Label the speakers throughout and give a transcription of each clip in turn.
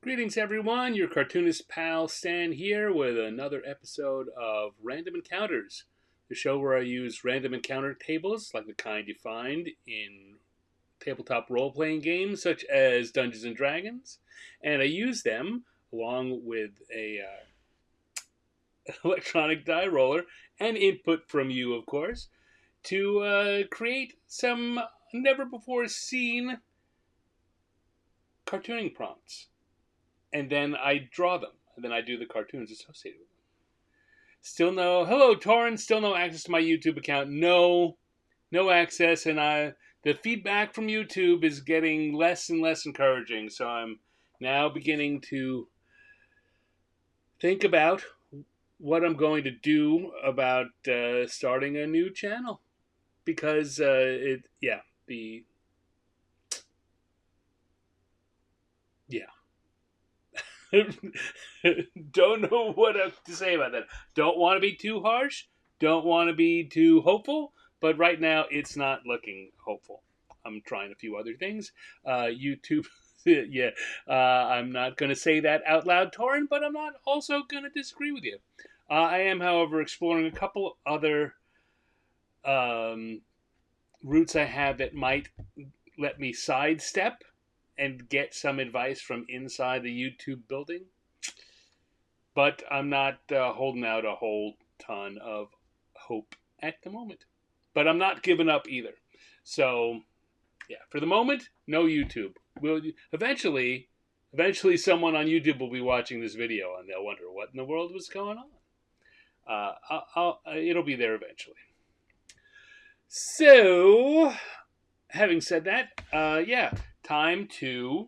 Speaker 1: Greetings, everyone. Your cartoonist pal Stan here with another episode of Random Encounters, the show where I use random encounter tables like the kind you find in tabletop role playing games such as Dungeons and Dragons, and I use them along with a electronic die roller and input from you, of course, to create some never before seen cartooning prompts. And then I draw them, and then I do the cartoons associated with them. Hello, Torrin. Still no access to my YouTube account. No access, and the feedback from YouTube is getting less and less encouraging. So I'm now beginning to think about what I'm going to do about starting a new channel because don't know what to say about that. Don't want to be too harsh. Don't want to be too hopeful. But right now, it's not looking hopeful. I'm trying a few other things. YouTube, yeah. I'm not going to say that out loud, Torrin, but I'm not also going to disagree with you. I am, however, exploring a couple other routes I have that might let me sidestep and get some advice from inside the YouTube building. But I'm not holding out a whole ton of hope at the moment. But I'm not giving up either. So, yeah, for the moment, no YouTube. Eventually, someone on YouTube will be watching this video and they'll wonder what in the world was going on. It'll be there eventually. So, having said that, time to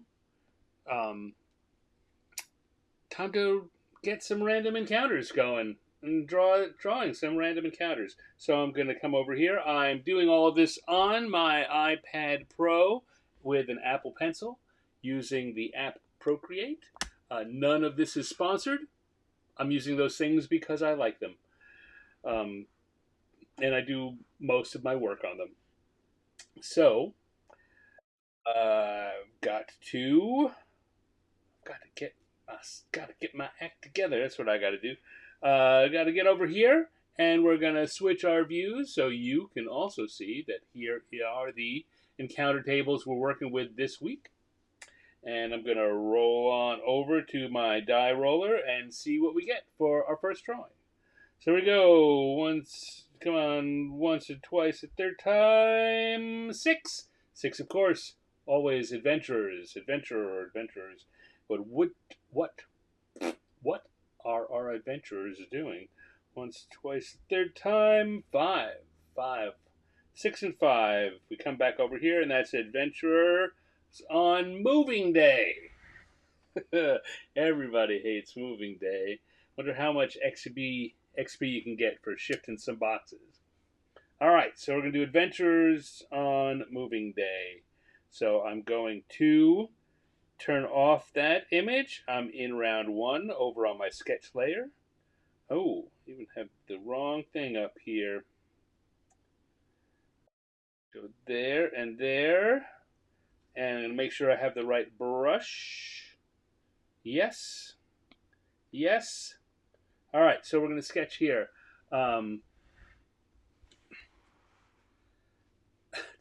Speaker 1: get some random encounters going and drawing some random encounters. So I'm going to come over here. I'm doing all of this on my iPad Pro with an Apple Pencil using the app Procreate. None of this is sponsored. I'm using those things because I like them. And I do most of my work on them. So, got to get my act together. That's what I got to do. Got to get over here, and we're gonna switch our views so you can also see that here are the encounter tables we're working with this week. And I'm gonna roll on over to my die roller and see what we get for our first drawing. So here we go. Once or twice, a third time. 6, of course. Always adventurers. But what are our adventurers doing? Once, twice, third time. 5. 6 and 5. We come back over here, and that's adventurers on moving day. Everybody hates moving day. Wonder how much XP you can get for shifting some boxes. All right, so we're going to do adventures on moving day. So I'm going to turn off that image. I'm in round 1 over on my sketch layer. Oh, even have the wrong thing up here. Go there and there. And I'm going to make sure I have the right brush. Yes. All right, so we're going to sketch here.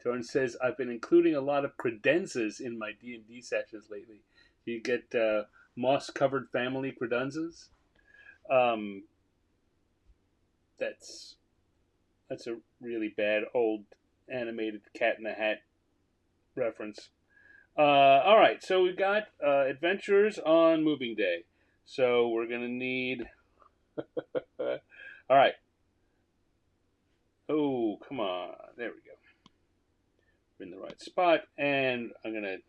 Speaker 1: Torrin says, I've been including a lot of credenzas in my D&D sessions lately. You get moss-covered family credenzas. That's a really bad old animated Cat in the Hat reference. All right, so we've got adventures on moving day. So we're going to need... All right. Oh, come on. There we go. We're in the right spot, and I'm going to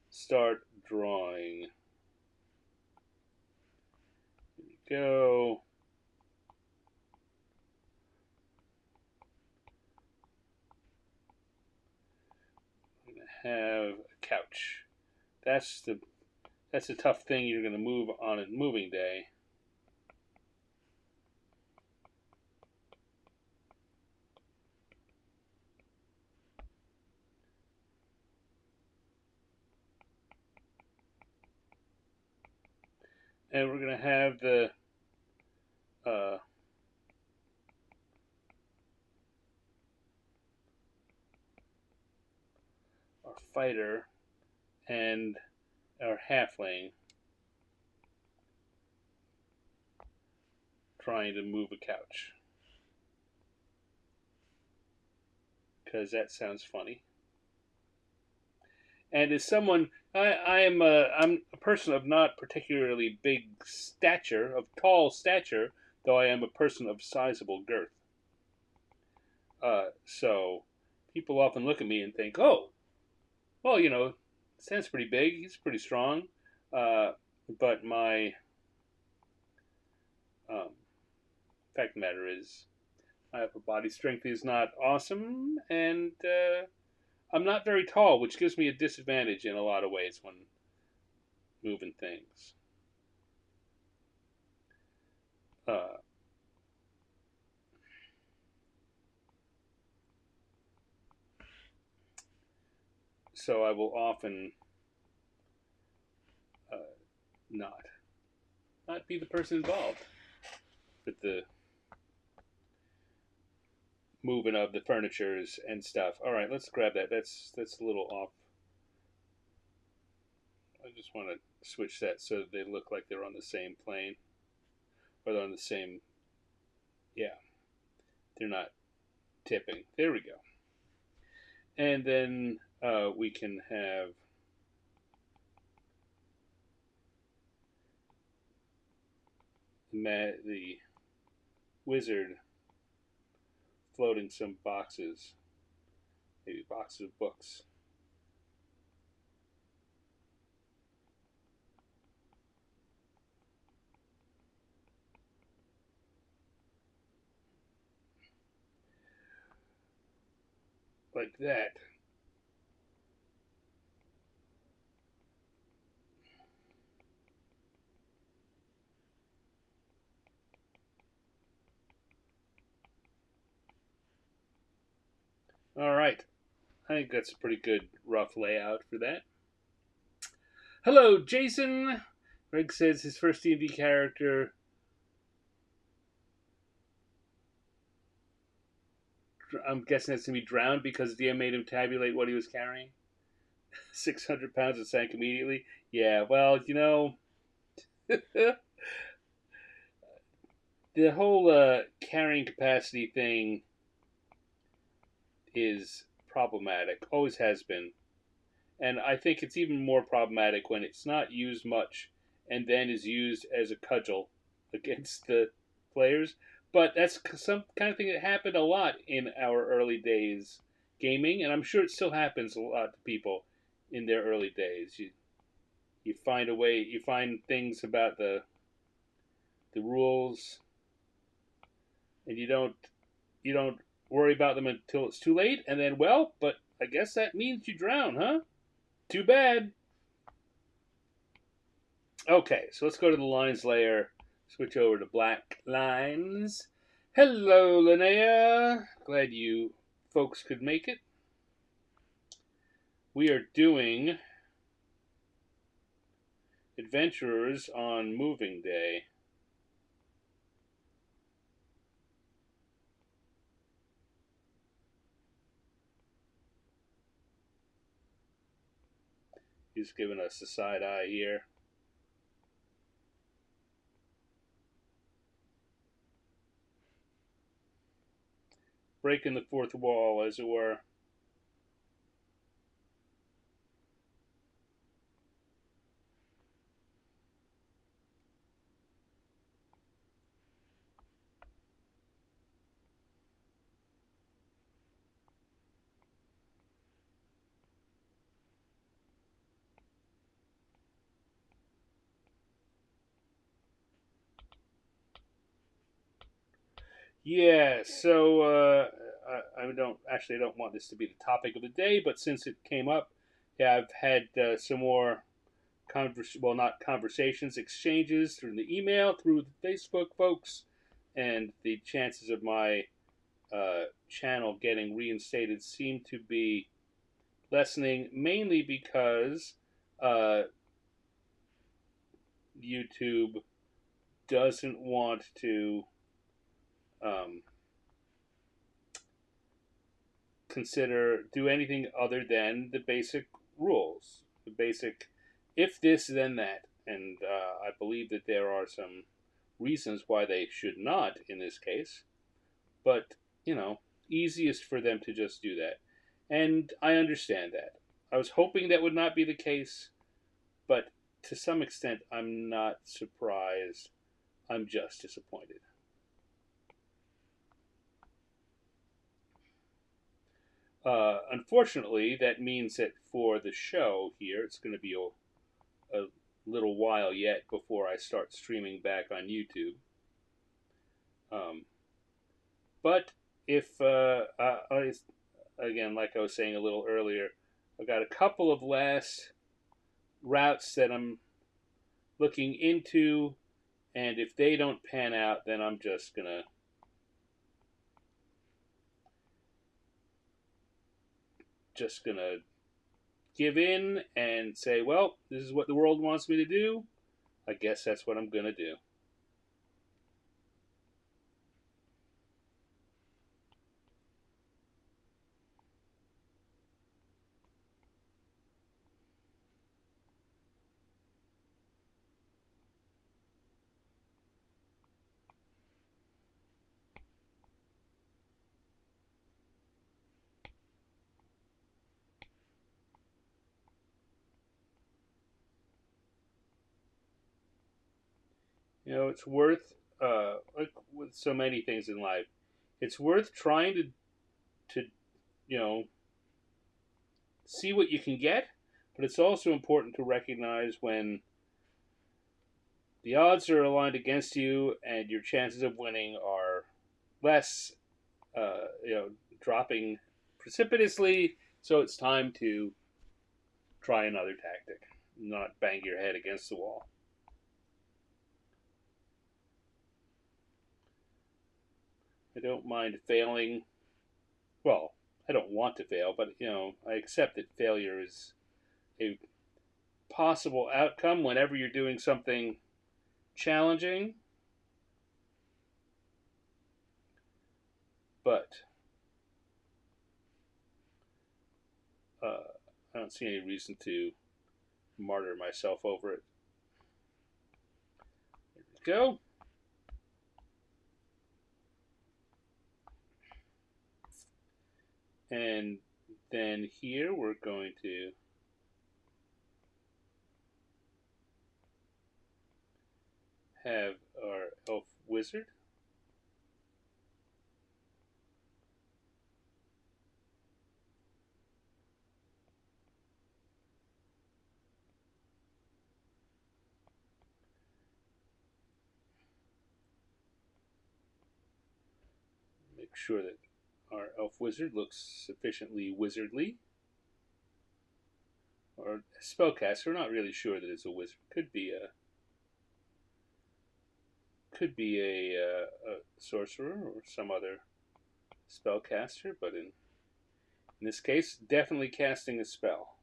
Speaker 1: start drawing. Here we go. I'm going to have a couch. That's a tough thing you're going to move on a moving day. And we're going to have the our fighter and our halfling trying to move a couch. Because that sounds funny. And as someone, I'm a person of not particularly big stature, of tall stature, though I am a person of sizable girth. So people often look at me and think, oh, well, Sam's pretty big. He's pretty strong. But my fact of the matter is, my upper body strength is not awesome, and I'm not very tall, which gives me a disadvantage in a lot of ways when moving things. Uh, so I will often uh, not be the person involved with the moving of the furnitures and stuff. All right, let's grab that. That's a little off. I just want to switch that so that they look like they're on the same plane, or they're on the same. Yeah, they're not tipping. There we go. And then we can have the wizard floating some boxes, maybe boxes of books. Like that. All right. I think that's a pretty good rough layout for that. Hello, Jason. Greg says his first D&D character. I'm guessing that's going to be drowned because DM made him tabulate what he was carrying. 600 pounds and sank immediately. Yeah, well, the whole carrying capacity thing is problematic. Always has been. And I think it's even more problematic when it's not used much and then is used as a cudgel against the players. But that's some kind of thing that happened a lot in our early days gaming, and I'm sure it still happens a lot to people in their early days. You find a way, you find things about the rules, and you don't worry about them until it's too late, and then but I guess that means you drown, huh? Too bad. Okay, so let's go to the lines layer. Switch over to black lines. Hello, Linnea. Glad you folks could make it. We are doing Adventurers on Moving Day. He's giving us a side eye here. Breaking the fourth wall, as it were. Yeah, so I don't want this to be the topic of the day, but since it came up, yeah, I've had some more not conversations, exchanges through the email, through the Facebook folks, and the chances of my channel getting reinstated seem to be lessening, mainly because YouTube doesn't want to um, do anything other than the basic rules, the basic if this then that, and I believe that there are some reasons why they should not in this case, but you know, easiest for them to just do that, and I understand that. I was hoping that would not be the case, but to some extent, I'm not surprised. I'm just disappointed. Unfortunately, that means that for the show here, it's going to be a little while yet before I start streaming back on YouTube. Um, but if, again, like I was saying a little earlier, I've got a couple of last routes that I'm looking into, and if they don't pan out, then I'm just gonna give in and say, well, this is what the world wants me to do. I guess that's what I'm gonna do. You know, it's worth, like with so many things in life, it's worth trying to you know, see what you can get, but it's also important to recognize when the odds are aligned against you and your chances of winning are less, dropping precipitously. So it's time to try another tactic, not bang your head against the wall. I don't mind failing. Well, I don't want to fail, but I accept that failure is a possible outcome whenever you're doing something challenging. But I don't see any reason to martyr myself over it. There we go. And then here we're going to have our elf wizard. Make sure that our elf wizard looks sufficiently wizardly. Or spellcaster, not really sure that it's a wizard. Could be a sorcerer or some other spellcaster, but in this case, definitely casting a spell.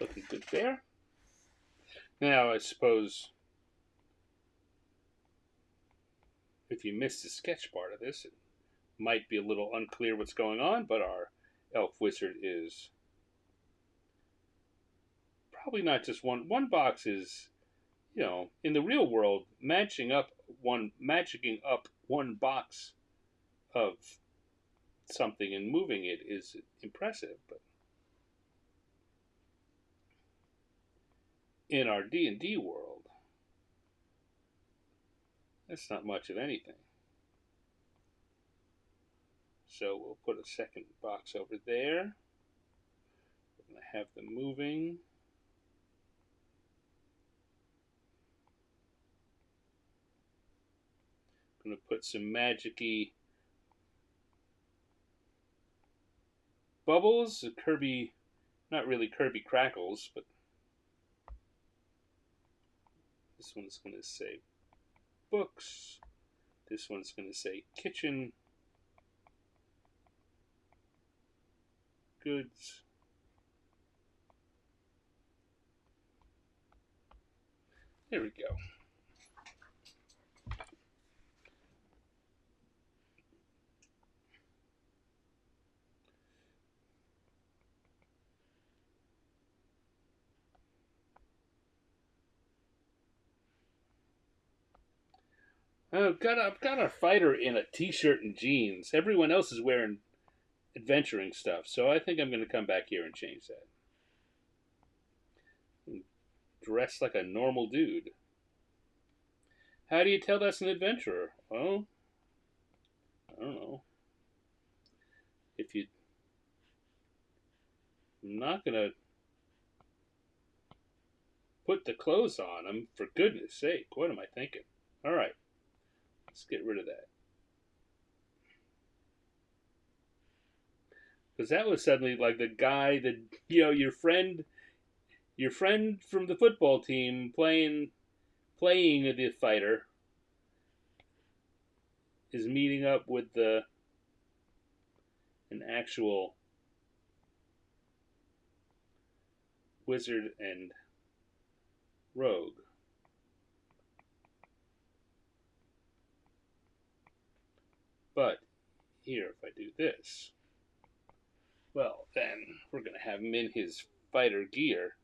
Speaker 1: Looking good there. Now, I suppose if you missed the sketch part of this, it might be a little unclear what's going on, but our elf wizard is probably not just one. One box is, in the real world, magicking up one box of something and moving it is impressive, but in our D&D world, that's not much of anything. So we'll put a second box over there. We're going to have them moving. I'm going to put some magic-y bubbles, Kirby, not really Kirby crackles, but this one's going to say books. This one's going to say kitchen goods. There we go. I've got our fighter in a t-shirt and jeans. Everyone else is wearing adventuring stuff, so I think I'm going to come back here and change that. Dress like a normal dude. How do you tell that's an adventurer? Well, I don't know. If you... I'm not going to put the clothes on him, for goodness sake. What am I thinking? All right. Let's get rid of that. Because that was suddenly like the guy that, your friend from the football team playing the fighter is meeting up with an actual wizard and rogue. But here, if I do this, well, then we're going to have him in his fighter gear.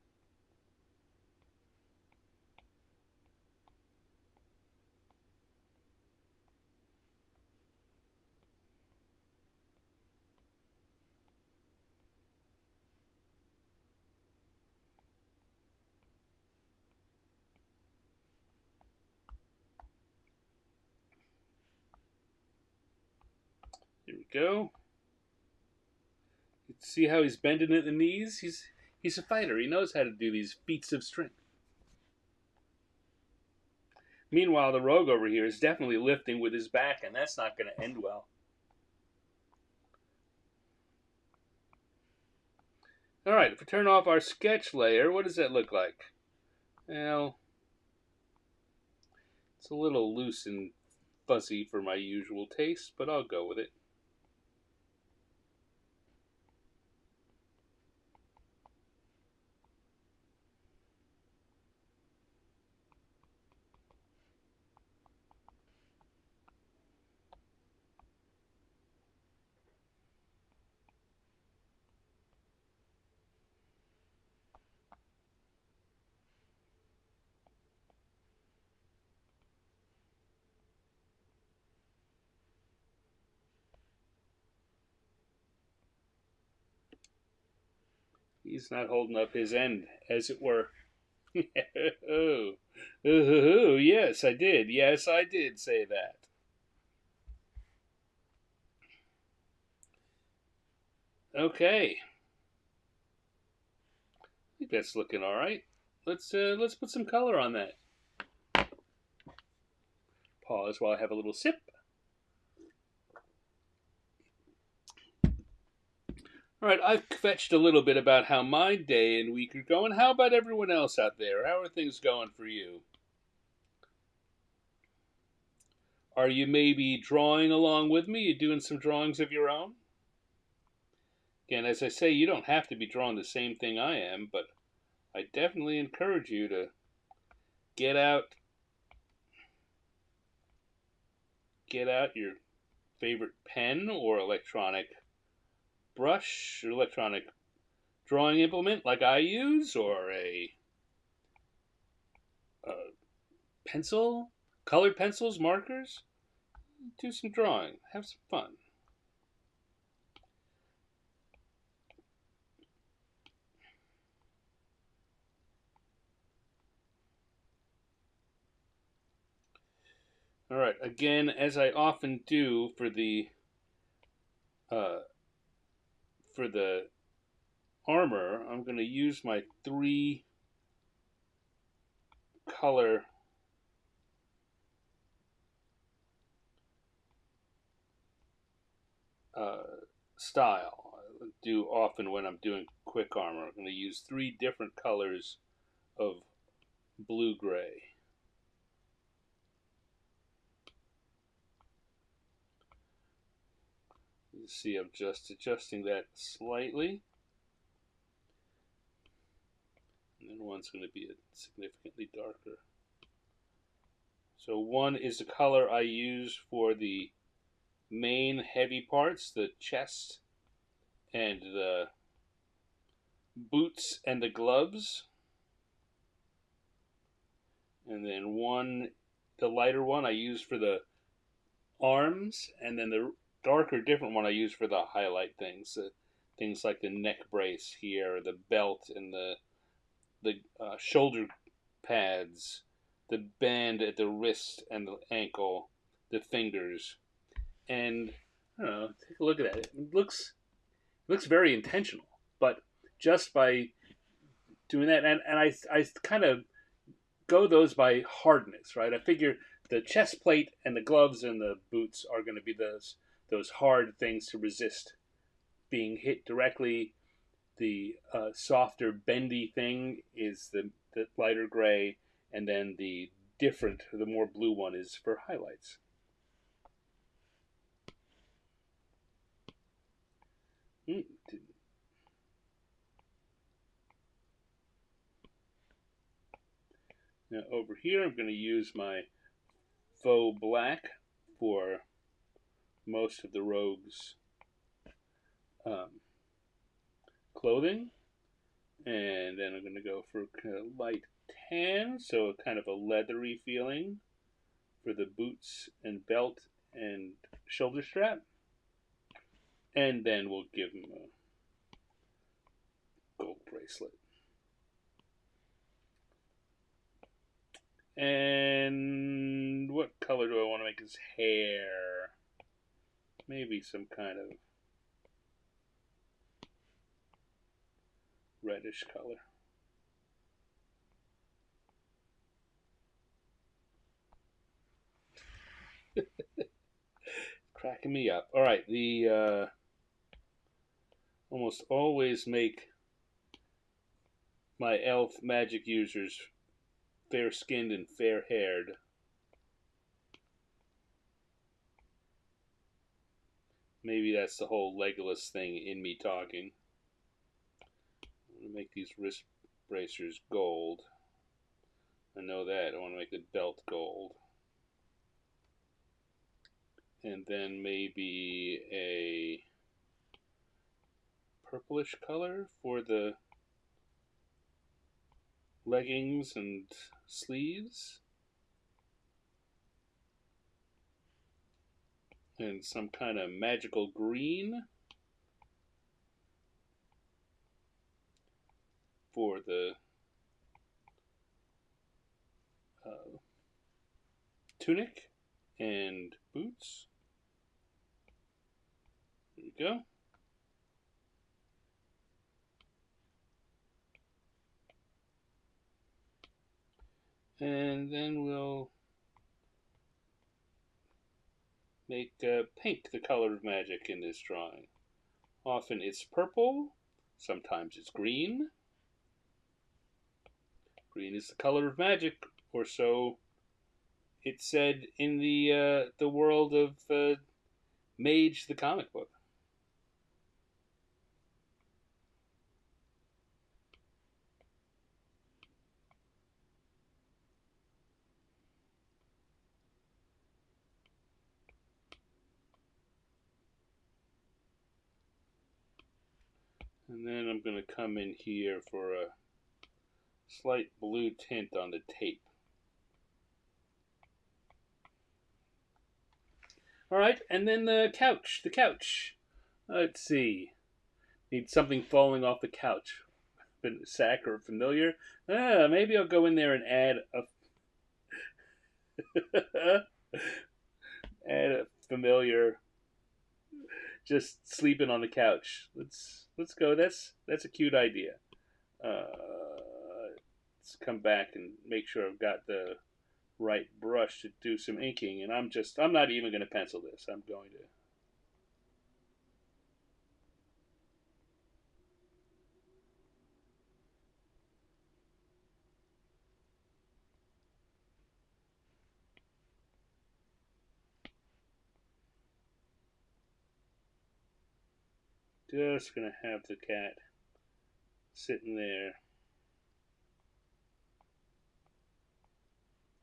Speaker 1: Here we go. See how he's bending at the knees? He's a fighter. He knows how to do these feats of strength. Meanwhile, the rogue over here is definitely lifting with his back, and that's not going to end well. All right, if we turn off our sketch layer, what does that look like? Well, it's a little loose and fuzzy for my usual taste, but I'll go with it. He's not holding up his end, as it were. Oh, yes, I did. Yes, I did say that. Okay. I think that's looking all right. Let's put some color on that. Pause while I have a little sip. All right, I've fetched a little bit about how my day and week are going. How about everyone else out there? How are things going for you? Are you maybe drawing along with me? You doing some drawings of your own? Again, as I say, you don't have to be drawing the same thing I am, but I definitely encourage you to get out your favorite pen or electronic brush or electronic drawing implement like I use, or a pencil, colored pencils, markers. Do some drawing. Have some fun. All right. Again, as I often do uh, for the armor, I'm going to use my 3 color uh, style. I do often when I'm doing quick armor. I'm going to use 3 different colors of blue gray. You see, I'm just adjusting that slightly. And then one's going to be significantly darker. So one is the color I use for the main heavy parts, the chest and the boots and the gloves. And then the lighter one I use for the arms, and then the darker, different one I use for the highlight things. Things like the neck brace here, the belt, and the shoulder pads, the band at the wrist and the ankle, the fingers, and I don't know. Take a look at that. It looks very intentional, but just by doing that, and I kind of go those by hardness, right? I figure the chest plate and the gloves and the boots are going to be those hard things to resist being hit directly. The softer, bendy thing is the lighter gray, and then the more blue one is for highlights. Now over here, I'm going to use my faux black for most of the rogue's clothing. And then I'm going to go for kind of light tan, so kind of a leathery feeling for the boots and belt and shoulder strap. And then we'll give him a gold bracelet. And what color do I want to make his hair? Maybe some kind of reddish color. Cracking me up. All right, the almost always make my elf magic users fair-skinned and fair-haired. Maybe that's the whole Legolas thing in me talking. I'm going to make these wrist bracers gold. I know that. I want to make the belt gold. And then maybe a purplish color for the leggings and sleeves. And some kind of magical green for the tunic and boots. There we go. And then we'll make pink the color of magic in this drawing. Often it's purple, sometimes it's green. Green is the color of magic, or so it's said in the world of Mage, the comic book. And then I'm going to come in here for a slight blue tint on the tape. All right, and then the couch. The couch. Let's see. Need something falling off the couch. Been sack or familiar? Maybe I'll go in there and add a And a familiar just sleeping on the couch. Let's go. That's a cute idea. Let's come back and make sure I've got the right brush to do some inking. And I'm not even going to pencil this. I'm going to just going to have the cat sitting there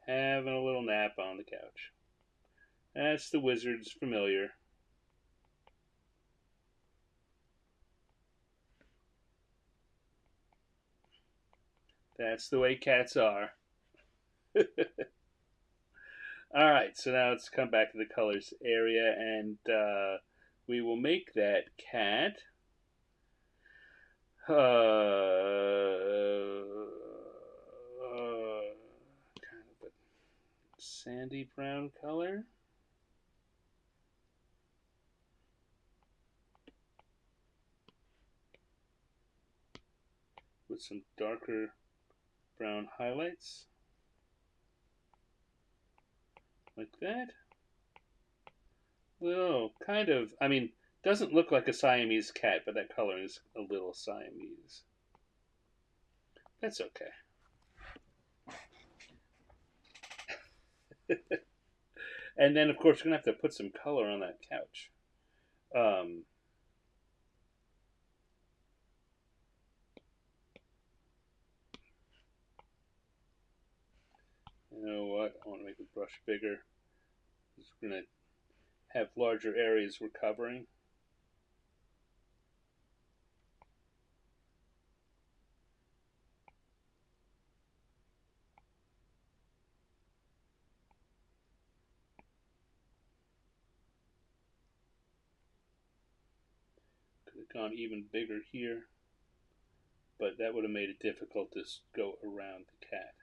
Speaker 1: having a little nap on the couch. That's the wizard's familiar. That's the way cats are. All right, so now let's come back to the colors area, and we will make that cat kind of a sandy brown color. With some darker brown highlights. Like that. Well, kind of, I mean, doesn't look like a Siamese cat, but that color is a little Siamese. That's okay. And then, of course, we're going to have to put some color on that couch. You know what? I want to make the brush bigger. We're going to have larger areas we're covering. Could have gone even bigger here, but that would have made it difficult to go around the cat.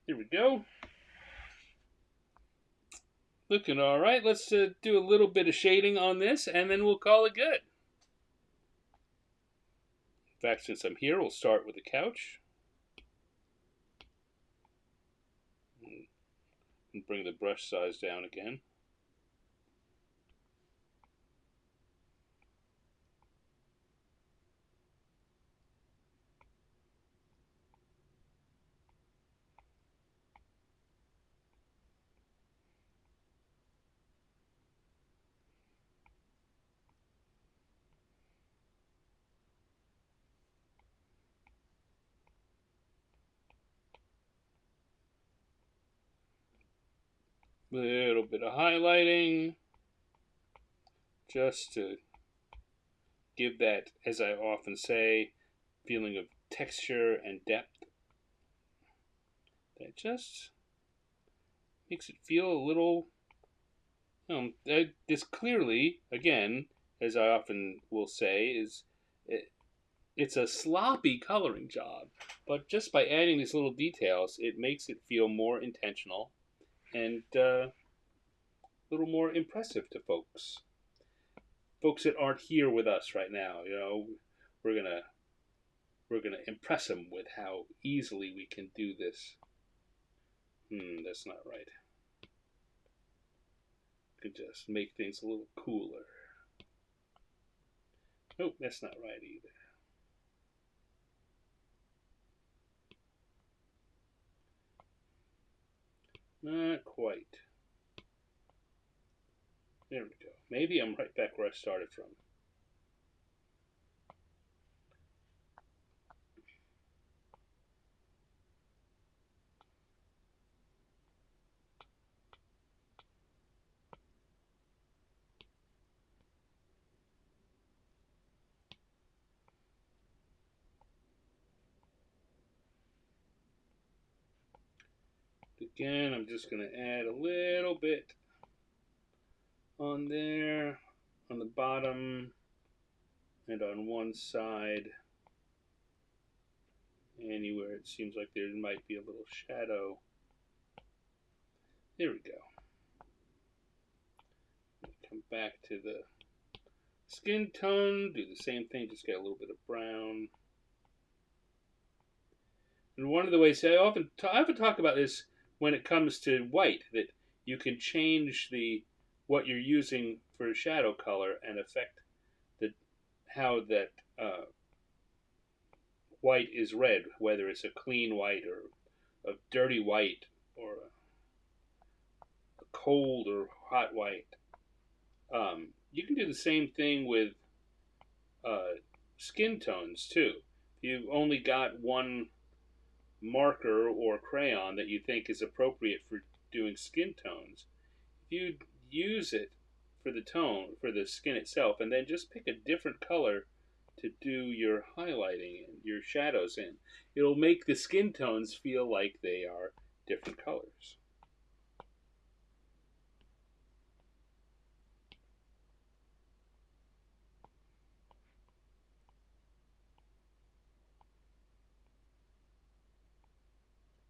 Speaker 1: Here we go. Looking all right. Let's do a little bit of shading on this, and then we'll call it good. In fact, since I'm here, we'll start with the couch. And bring the brush size down again. Little bit of highlighting just to give that, as I often say, feeling of texture and depth. That just makes it feel a little. This clearly, again, as I often will say, it's a sloppy coloring job, but just by adding these little details, it makes it feel more intentional and a little more impressive to folks. Folks that aren't here with us right now, we're gonna impress them with how easily we can do this. That's not right. Could just make things a little cooler. Nope, that's not right either. Not quite. There we go. Maybe I'm right back where I started from. Again, I'm just going to add a little bit on there, on the bottom, And on one side, anywhere it seems like there might be a little shadow. There we go. Come back to the skin tone, do the same thing, just get a little bit of brown. And one of the ways I often talk about this when it comes to white, that you can change what you're using for shadow color and affect how that white is read, whether it's a clean white or a dirty white or a cold or hot white. You can do the same thing with skin tones too. If you've only got one marker or crayon that you think is appropriate for doing skin tones, if you use it for the tone, for the skin itself, and then just pick a different color to do your highlighting and your shadows in, it'll make the skin tones feel like they are different colors.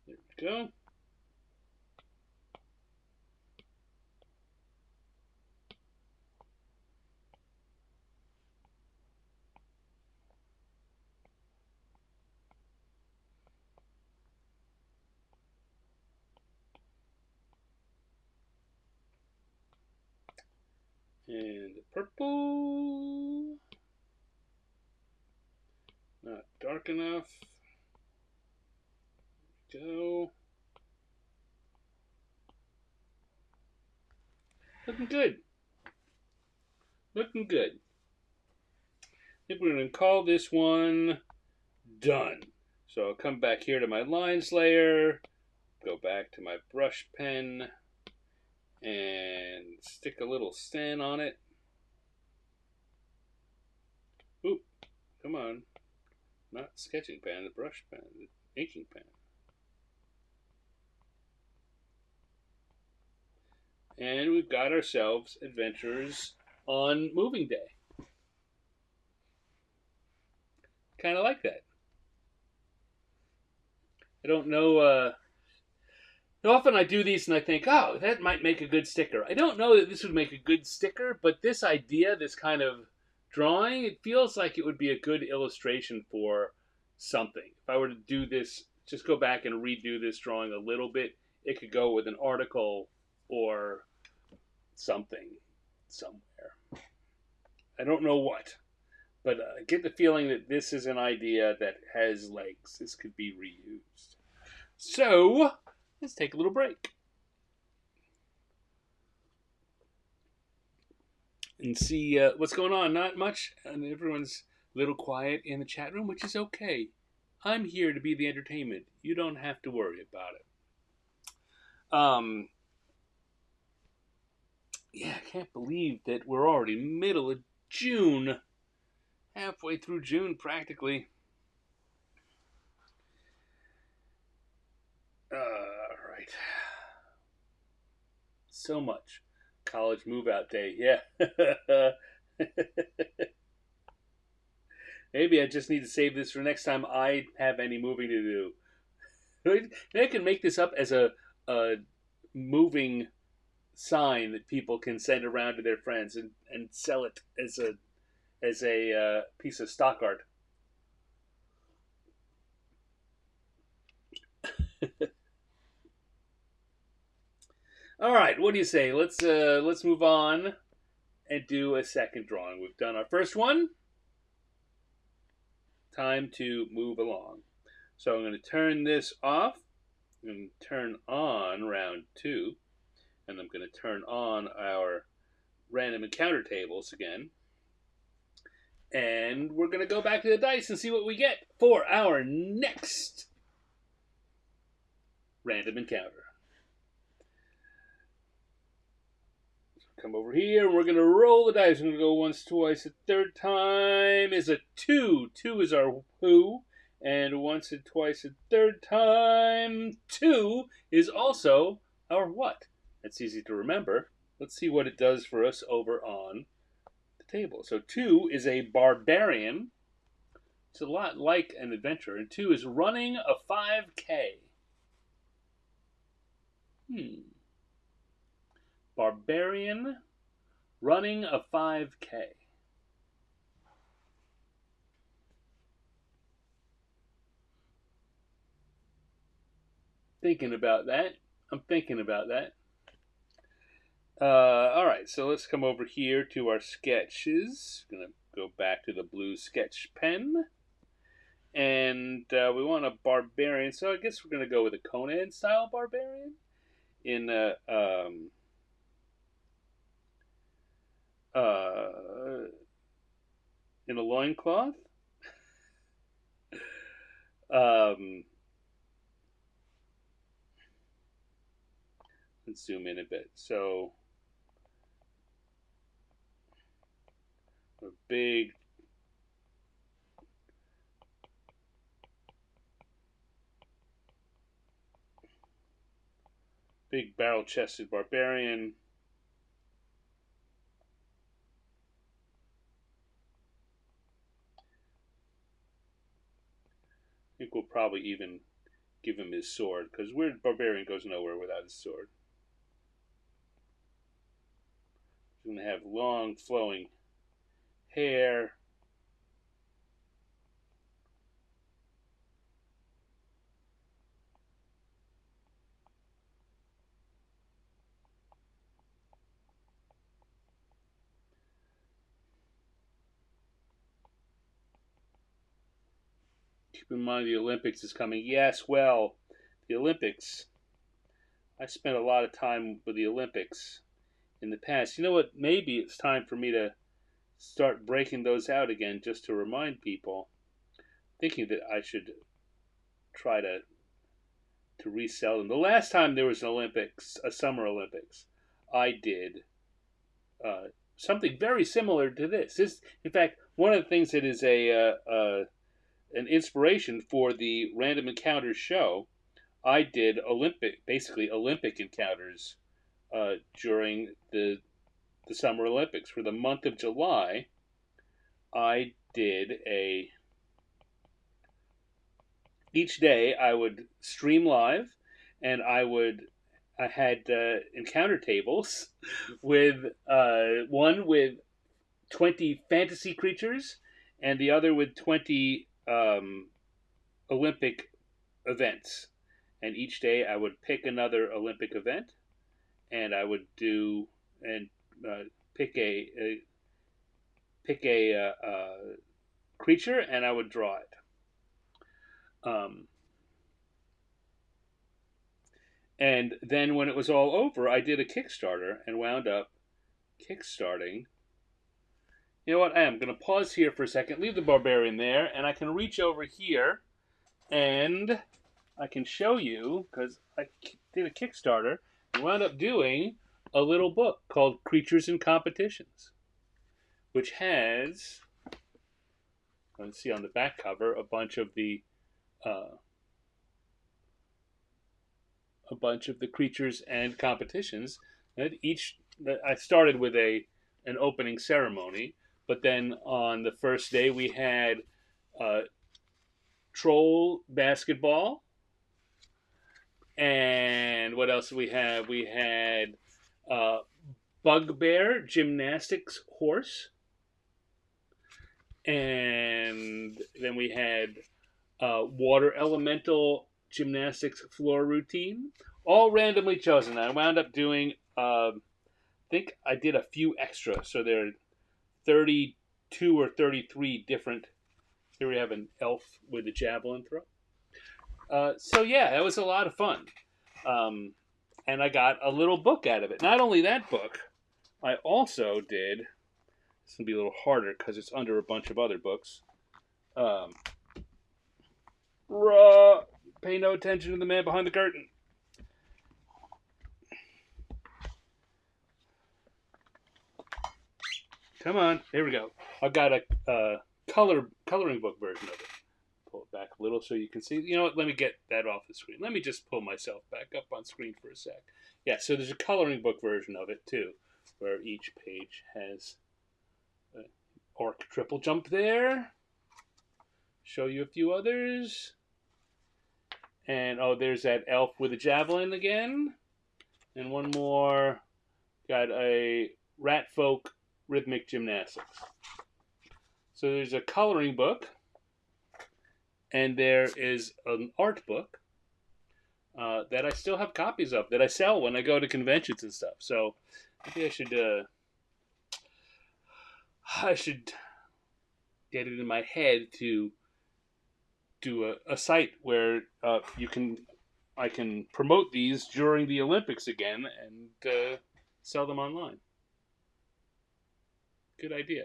Speaker 1: There we go. And the purple, not dark enough. Go. Looking good. Looking good. I think we're going to call this one done. So I'll come back here to my lines layer, go back to my brush pen, and stick a little stain on it. Oop, come on. Not sketching pen, the brush pen, the inking pen. And we've got ourselves Adventures on Moving Day. Kind of like that. I don't know. Often I do these and I think, oh, that might make a good sticker. I don't know that this would make a good sticker, but this idea, this kind of drawing, it feels like it would be a good illustration for something. If I were to do this, just go back and redo this drawing a little bit, it could go with an article or something somewhere. I don't know what, but I get the feeling that this is an idea that has legs. This could be reused. So, let's take a little break and see what's going on. Not much, and everyone's a little quiet in the chat room, which is okay. I'm here to be the entertainment. You don't have to worry about it. Yeah, I can't believe that we're already middle of June. Halfway through June, practically. Right. So much. College move-out day, yeah. Maybe I just need to save this for next time I have any moving to do. Maybe I can make this up as a moving sign that people can send around to their friends and sell it as a piece of stock art. All right, what do you say? Let's move on and do a second drawing. We've done our first one. Time to move along. So I'm going to turn this off and turn on round 2. And I'm going to turn on our random encounter tables again. And we're going to go back to the dice and see what we get for our next random encounter. Come over here, and we're going to roll the dice. We're going to go once, twice, a third time is a 2. 2 is our who. And once and twice, a third time, 2 is also our what. That's easy to remember. Let's see what it does for us over on the table. So 2 is a barbarian. It's a lot like an adventurer. And 2 is running a 5K. Barbarian running a 5K. Thinking about that. I'm thinking about that. All right, so let's come over here to our sketches. Gonna go back to the blue sketch pen, and we want a barbarian. So I guess we're gonna go with a Conan style barbarian in in a loincloth. Let's zoom in a bit. So a big barrel-chested barbarian. I think we'll probably even give him his sword, because Weird Barbarian goes nowhere without his sword. He's going to have long, flowing hair. Keep in mind the Olympics is coming. Yes, well, the Olympics. I spent a lot of time with the Olympics in the past. You know what? Maybe it's time for me to start breaking those out again just to remind people. Thinking that I should try to resell them. The last time there was an Olympics, a Summer Olympics, I did something very similar to this. In fact, one of the things that is an inspiration for the Random Encounters show, I did basically Olympic encounters during the Summer Olympics. For the month of July, I did each day I would stream live, and I had encounter tables with one with 20 fantasy creatures and the other with 20 Olympic events. And each day I would pick another Olympic event, and I would pick a creature, and I would draw it. And then when it was all over, I did a Kickstarter and wound up kickstarting. You know what? I am going to pause here for a second, leave the barbarian there, and I can reach over here and I can show you, because I did a Kickstarter and wound up doing a little book called Creatures and Competitions, which has, let's see on the back cover, a bunch of the creatures and competitions. I started with an opening ceremony, but then on the first day we had troll basketball, and what else did we have? We had bugbear gymnastics horse, and then we had water elemental gymnastics floor routine, all randomly chosen. I wound up doing, I think I did a few extra, so there are 32 or 33 different. Here we have an elf with a javelin throw. So yeah, that was a lot of fun. And I got a little book out of it. Not only that book, I also did, this will be a little harder because it's under a bunch of other books. Pay no attention to the man behind the curtain. Come on, there we go. I've got a coloring book version of it. Pull it back a little so you can see. You know what? Let me get that off the screen. Let me just pull myself back up on screen for a sec. Yeah, so there's a coloring book version of it too, where each page has orc triple jump there. Show you a few others. And oh, there's that elf with a javelin again. And one more. Got a rat folk rhythmic gymnastics. So there's a coloring book. And there is an art book that I still have copies of that I sell when I go to conventions and stuff. So maybe I should get it in my head to do a site where I can promote these during the Olympics again and sell them online. Good idea.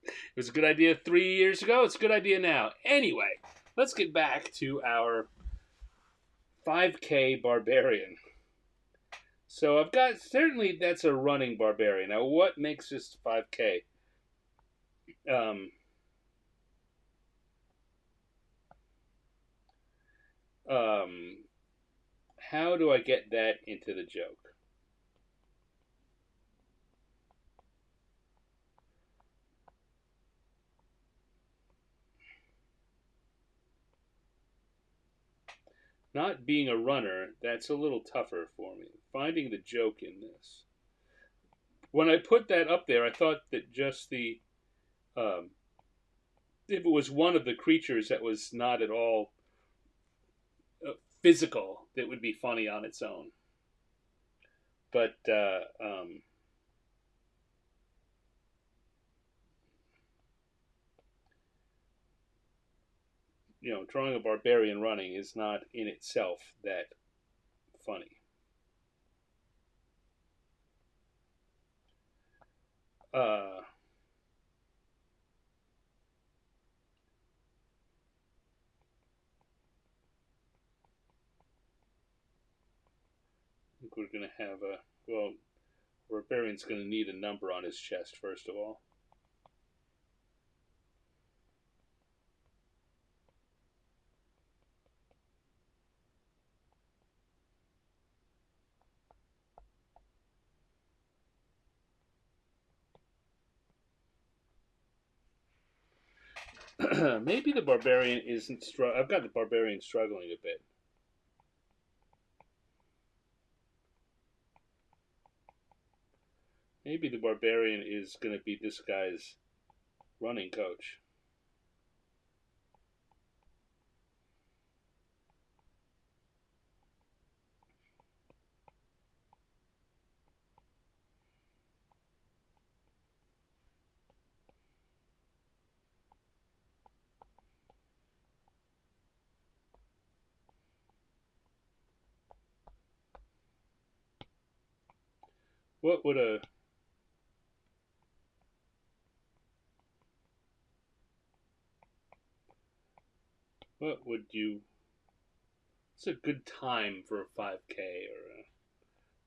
Speaker 1: It was a good idea 3 years ago. It's a good idea now. Anyway, let's get back to our 5K Barbarian. So I've got, certainly that's a running Barbarian. Now, what makes this 5K? How do I get that into the joke? Not being a runner, that's a little tougher for me. Finding the joke in this. When I put that up there, I thought that just if it was one of the creatures that was not at all physical, that would be funny on its own. But drawing a barbarian running is not in itself that funny. I think we're going to have barbarian's going to need a number on his chest, first of all. Maybe the barbarian isn't. I've got the barbarian struggling a bit. Maybe the barbarian is going to be this guy's running coach. What would a what would you? What's a good time for a 5K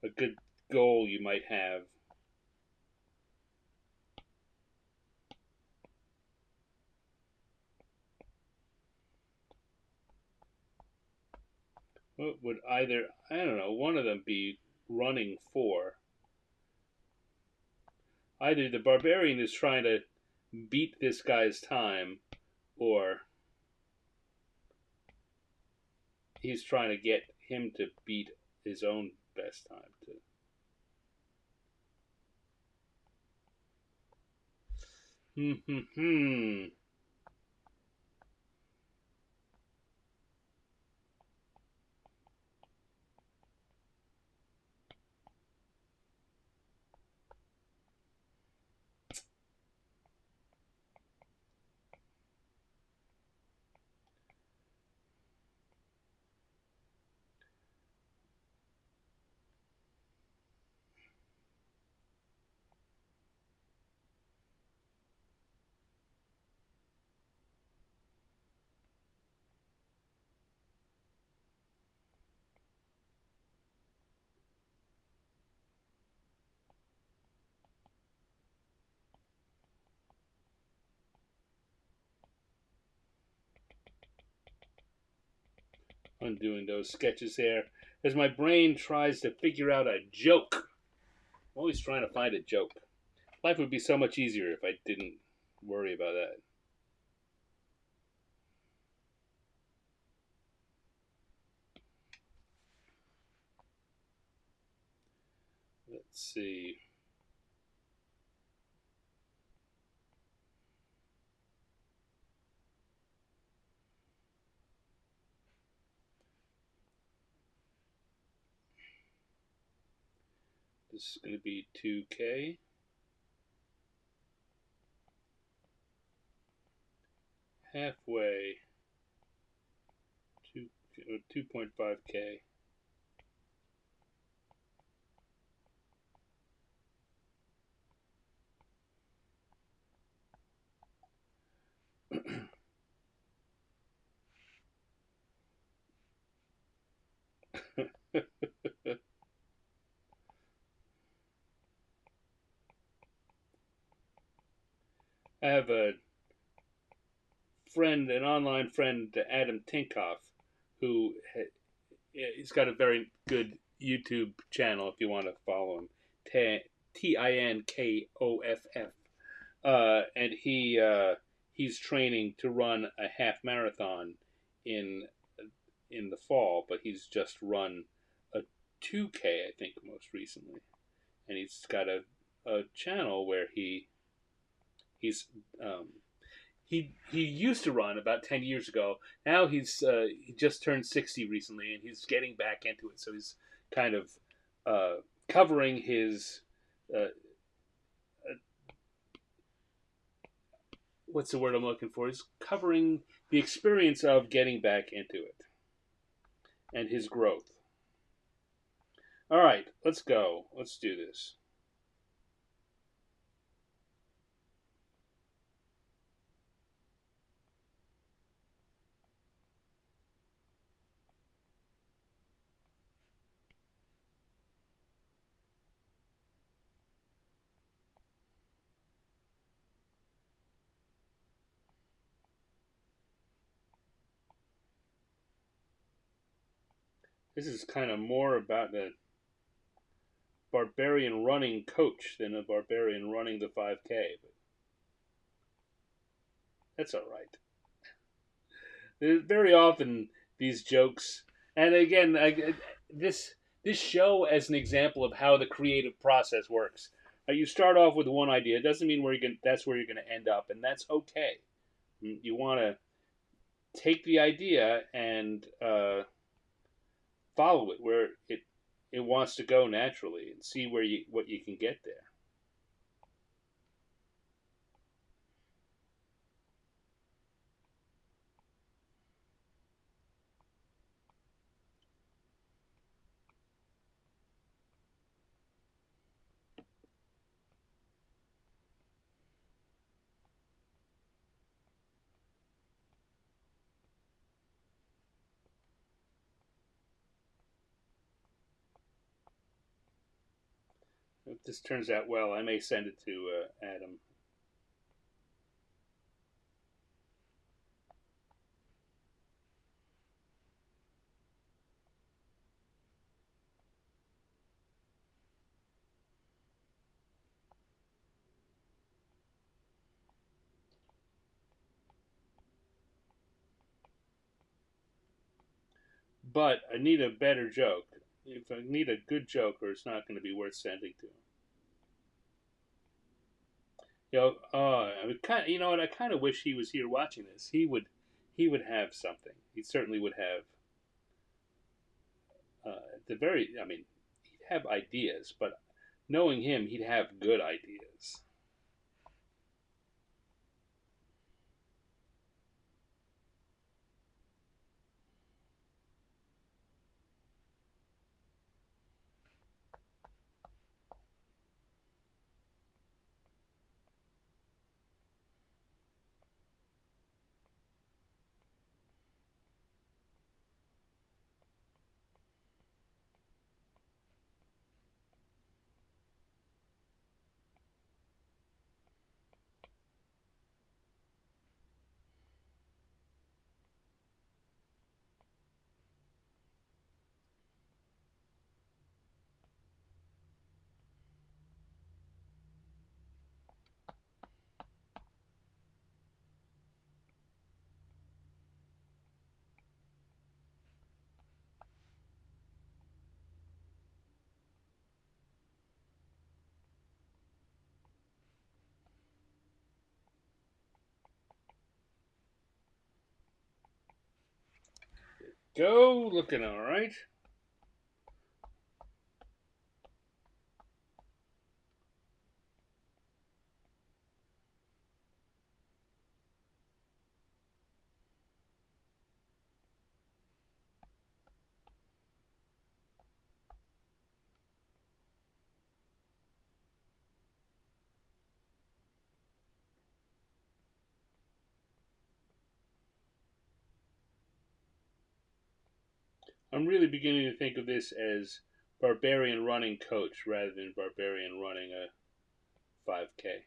Speaker 1: or a good goal you might have? What would either, I don't know, one of them be running for? Either the barbarian is trying to beat this guy's time, or he's trying to get him to beat his own best time too. Undoing those sketches there as my brain tries to figure out a joke. I'm always trying to find a joke. Life would be so much easier if I didn't worry about that. Let's see. This is going to be 2K. Halfway, 2.5K. I have a friend, an online friend, Adam Tinkoff, who he's got a very good YouTube channel if you want to follow him. Tinkoff, and he's training to run a half marathon in in the fall, but he's just run a 2K, I think, most recently, and he's got a channel where he's he used to run about 10 years ago. Now he just turned 60 recently, and he's getting back into it. So he's kind of covering his uh, what's the word I'm looking for? He's covering the experience of getting back into it and his growth. All right, let's go. Let's do this. This is kind of more about the barbarian running coach than a barbarian running the 5K, but that's all right. There's very often these jokes, and again, this show as an example of how the creative process works. You start off with one idea. It doesn't mean that's where you're going to end up, and that's okay. You want to take the idea and follow it where it wants to go naturally, and see what you can get there. If this turns out well, I may send it to Adam. But I need a better joke. If I need a good joke, or it's not going to be worth sending to him. I would kind of, you know what? I kind of wish he was here watching this. He would have something. He certainly would have. The very, I mean, he'd have ideas, but knowing him, he'd have good ideas. Go. Looking all right. I'm really beginning to think of this as Barbarian Running coach rather than Barbarian Running a 5K.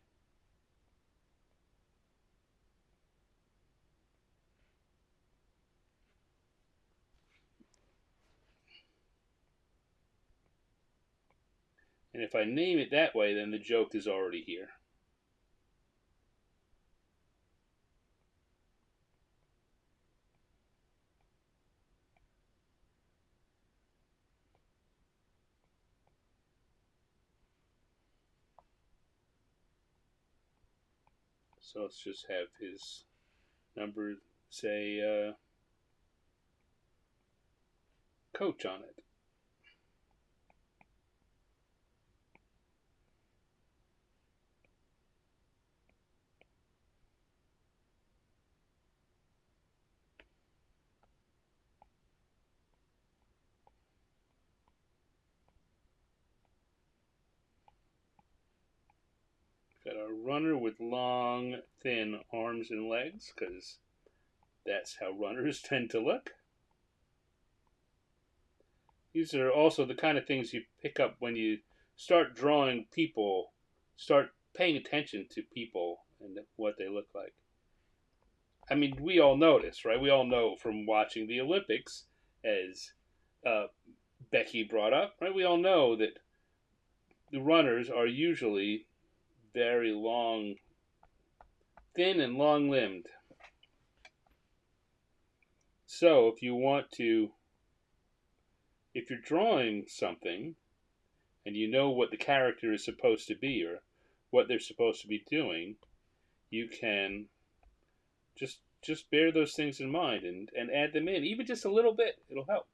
Speaker 1: And if I name it that way, then the joke is already here. So let's just have his number say coach on it. Got a runner with long, thin arms and legs, because that's how runners tend to look. These are also the kind of things you pick up when you start drawing people, start paying attention to people and what they look like. I mean, we all notice, right? We all know from watching the Olympics, as uh, Becky brought up, right? We all know that the runners are usually very long, thin and long limbed. So if you're drawing something and you know what the character is supposed to be or what they're supposed to be doing, you can just bear those things in mind and add them in, even just a little bit. It'll help.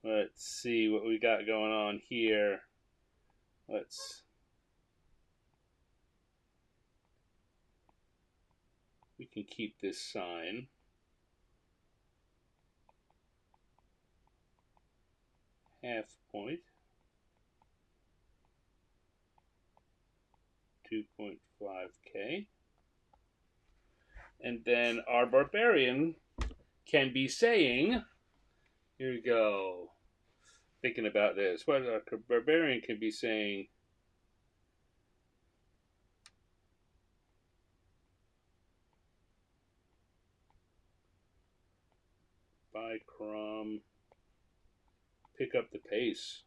Speaker 1: Let's see what we got going on here. Let's we can keep this sign. Half point. 2.5K. And then our barbarian can be saying, here we go. Thinking about this. What our barbarian can be saying, buy Crom, pick up the pace.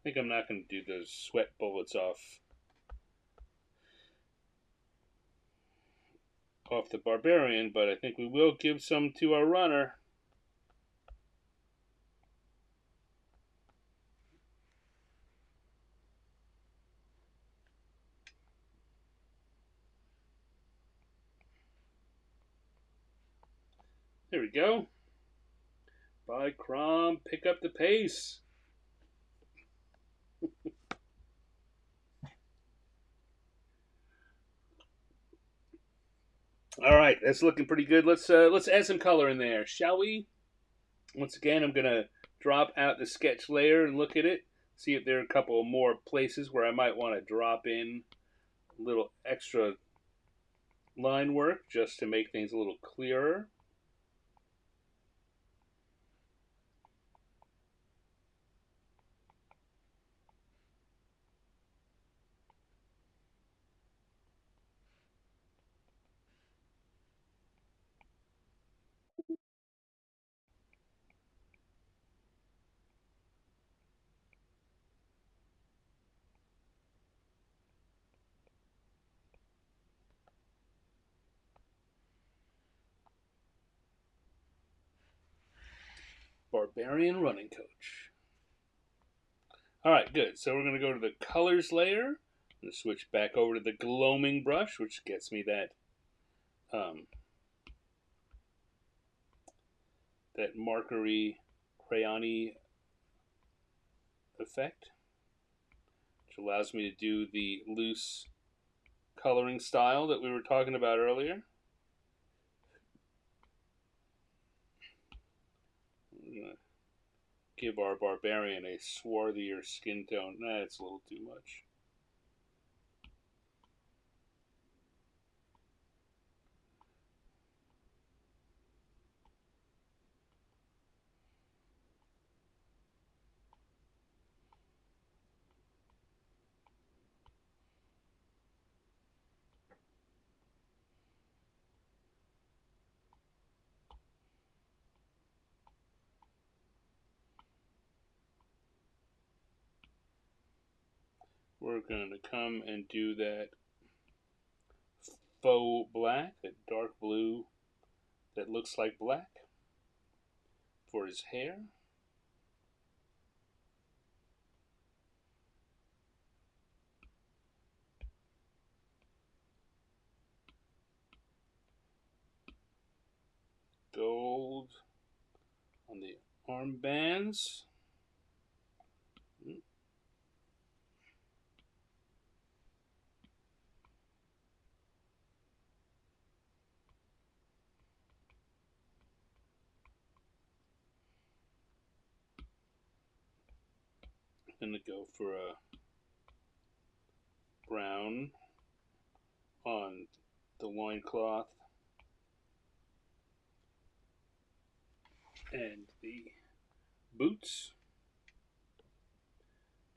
Speaker 1: I think I'm not going to do those sweat bullets off the barbarian, but I think we will give some to our runner. There we go. Buy Crom, pick up the pace. All right, that's looking pretty good. Let's add some color in there, shall we? Once again, I'm gonna drop out the sketch layer and look at it. See if there are a couple more places where I might want to drop in a little extra line work just to make things a little clearer. Barbarian Running Coach. All right, good. So we're going to go to the colors layer. I'm going to switch back over to the gloaming brush, which gets me that that markery, crayony effect, which allows me to do the loose coloring style that we were talking about earlier. I'm going to give our barbarian a swarthier skin tone. That's a little too much. We're going to come and do that faux black, that dark blue that looks like black for his hair. Gold on the armbands. I'm going to go for a brown on the loincloth and the boots.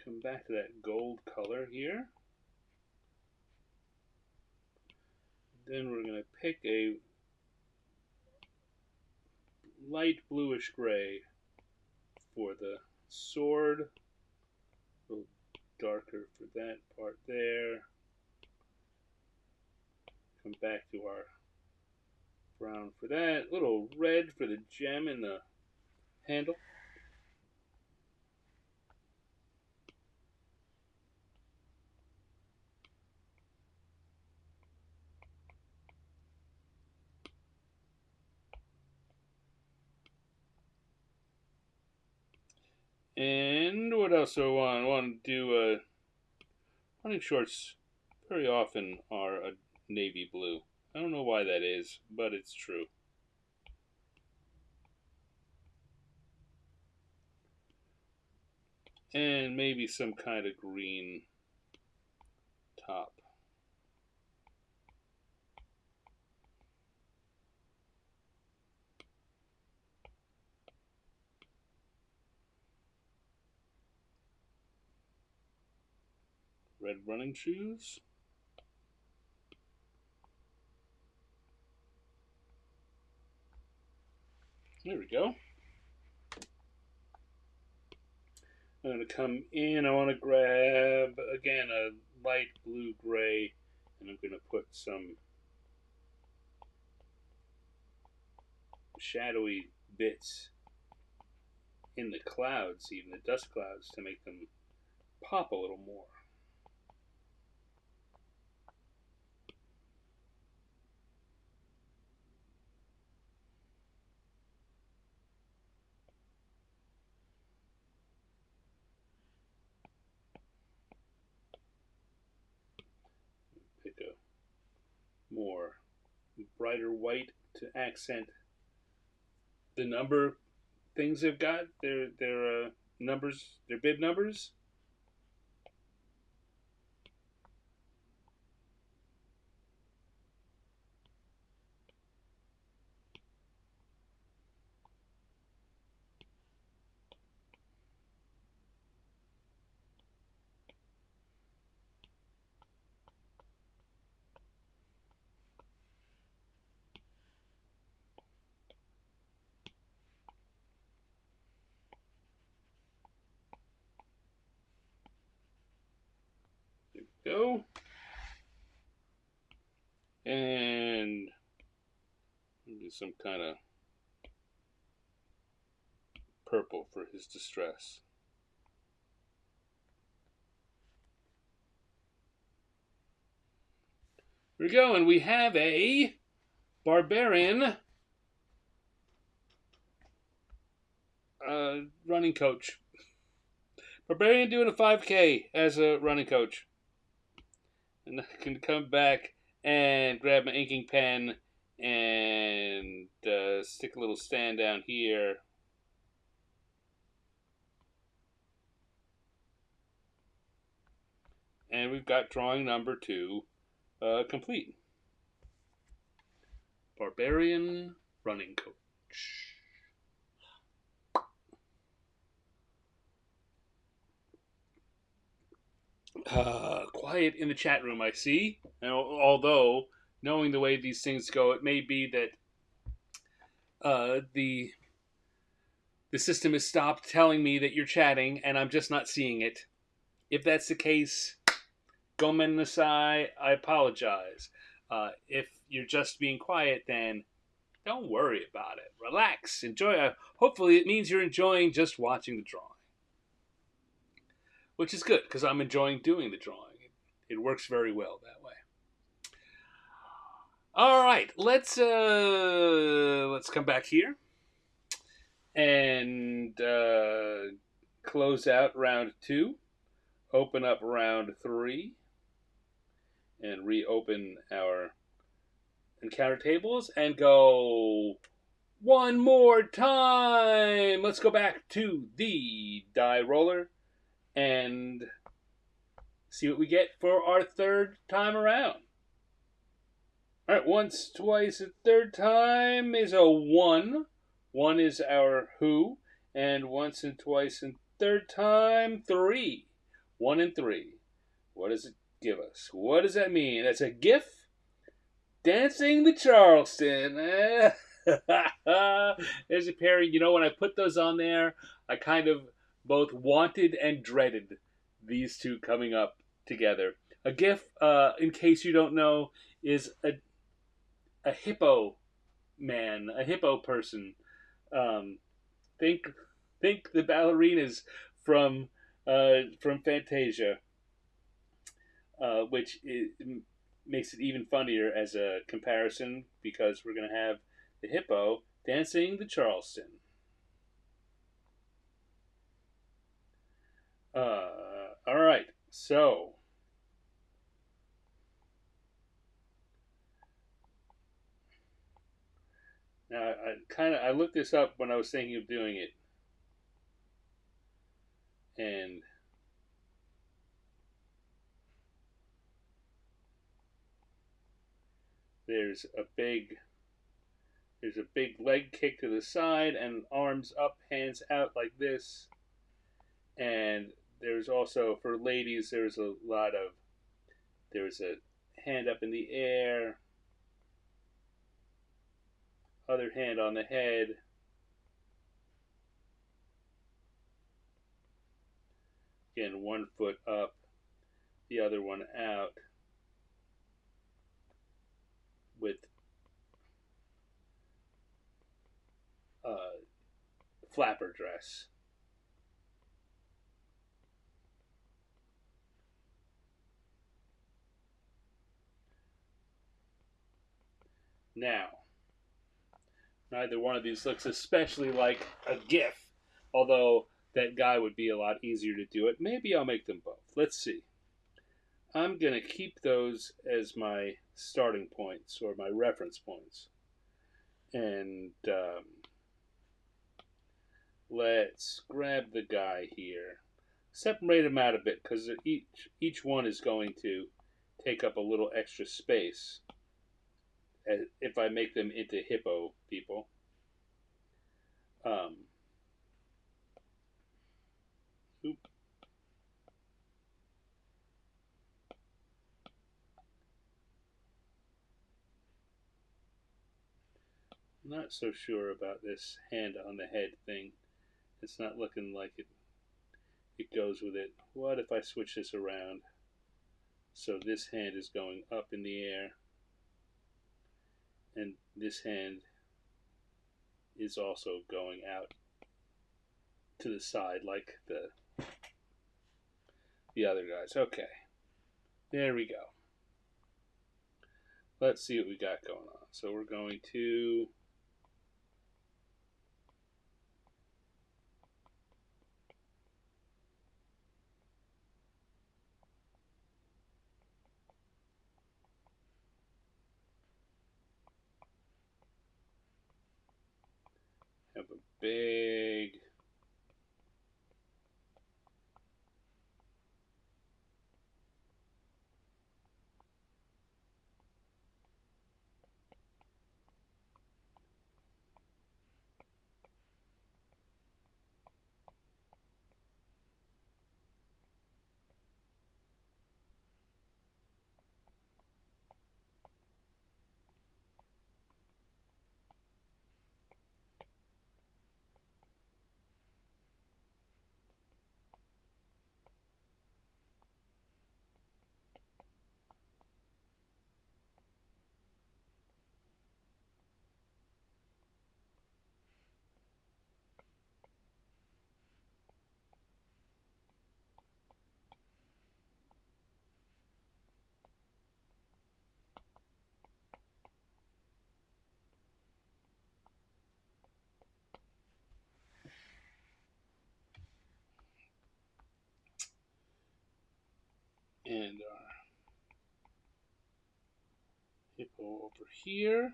Speaker 1: Come back to that gold color here. Then we're going to pick a light bluish gray for the sword. A little darker for that part there. Come back to our brown for that. A little red for the gem in the handle. And what else do I want? I want to do running shorts very often are a navy blue. I don't know why that is, but it's true. And maybe some kind of green top. Red running shoes. There we go. I'm going to come in. I want to grab, again, a light blue gray, and I'm going to put some shadowy bits in the clouds, even the dust clouds, to make them pop a little more. Pick a more brighter white to accent the number things they've got. Their numbers, their bib numbers. There we go. And do some kind of purple for his distress. Here we go, and we have a Barbarian running coach. Barbarian doing a 5K as a running coach. And I can come back and grab my inking pen and stick a little stand down here. And we've got drawing number 2 complete. Barbarian running coach. Quiet in the chat room, I see. Now, although, knowing the way these things go, it may be that the system has stopped telling me that you're chatting, and I'm just not seeing it. If that's the case, Gomen Nasai, I apologize. If you're just being quiet, then don't worry about it. Relax. Enjoy. Hopefully it means you're enjoying just watching the drawing. Which is good, because I'm enjoying doing the drawing. It works very well that way. All right, let's come back here and close out round 2. Open up round 3 and reopen our encounter tables and go one more time. Let's go back to the die roller and see what we get for our 3rd time around. All right, once, twice, a 3rd time is a 1. 1 is our who, and once and twice and 3rd time, 3. 1 and 3. What does it give us? What does that mean? That's a Giff. Dancing the Charleston. There's a pair. You know, when I put those on there, I kind of both wanted and dreaded these two coming up together. A Giff, in case you don't know, is a hippo man, a hippo person. Think the ballerinas from Fantasia, which makes it even funnier as a comparison because we're going to have the hippo dancing the Charleston. All right, so now I looked this up when I was thinking of doing it, and there's a big leg kick to the side and arms up, hands out like this. And there's also, for ladies, there's a hand up in the air, other hand on the head, again, one foot up, the other one out, with flapper dress. Now, neither one of these looks especially like a Giff, although that guy would be a lot easier to do it. Maybe I'll make them both. Let's see. I'm going to keep those as my starting points or my reference points. And let's grab the guy here. Separate them out a bit because each one is going to take up a little extra space if I make them into hippo people. Not so sure about this hand on the head thing. It's not looking like it goes with it. What if I switch this around? So this hand is going up in the air, and this hand is also going out to the side like the other guys. Okay, there we go. Let's see what we got going on. So we're going to have a big and our hippo over here.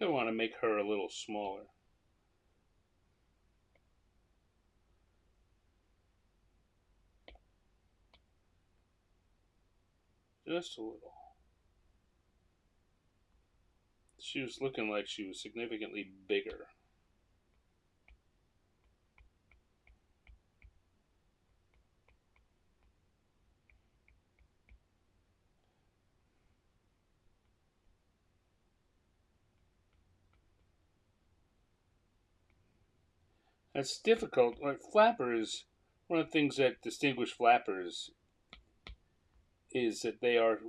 Speaker 1: I want to make her a little smaller. Just a little. She was looking like she was significantly bigger. That's difficult. Like flappers, one of the things that distinguish flappers is that they're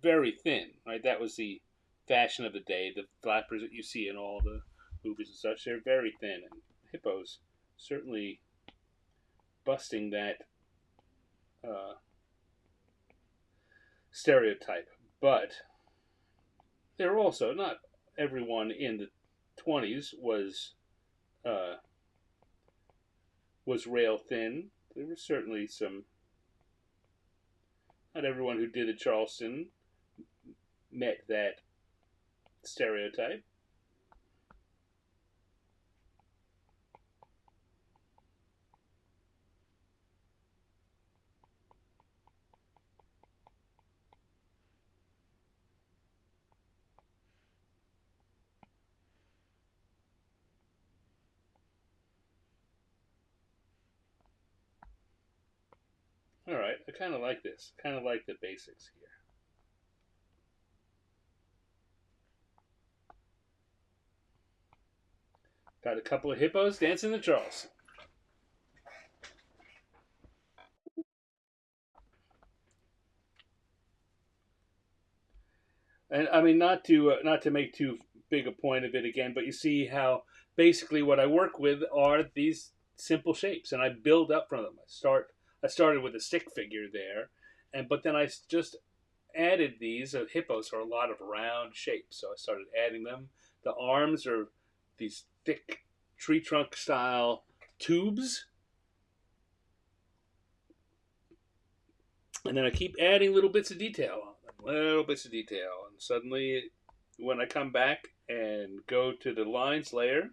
Speaker 1: very thin, right? That was the fashion of the day. The flappers that you see in all the movies and such, they're very thin. And hippos certainly busting that uh, stereotype. But they're also not everyone in the 20s uh, was rail thin. There were certainly some. Not everyone who did at Charleston met that stereotype. All right, I kind of like this. Kind of like the basics here. Got a couple of hippos dancing the Charleston. And I mean, not to make too big a point of it again, but you see how basically what I work with are these simple shapes, and I build up from them. I started with a stick figure there, and but then I just added these. Hippos are a lot of round shapes, so I started adding them. The arms are these thick tree trunk style tubes, and then I keep adding little bits of detail on them, little bits of detail, and suddenly, when I come back and go to the lines layer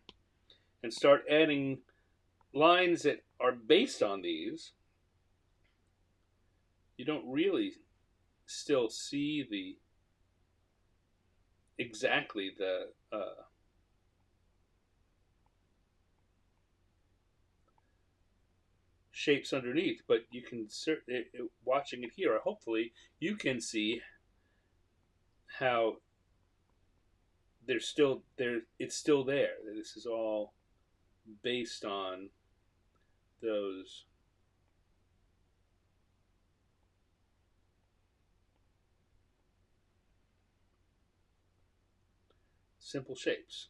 Speaker 1: and start adding lines that are based on these, you don't really still see the exactly the shapes underneath, but you can watching it here. Hopefully, you can see how they're still there. It's still there. This is all based on those simple shapes.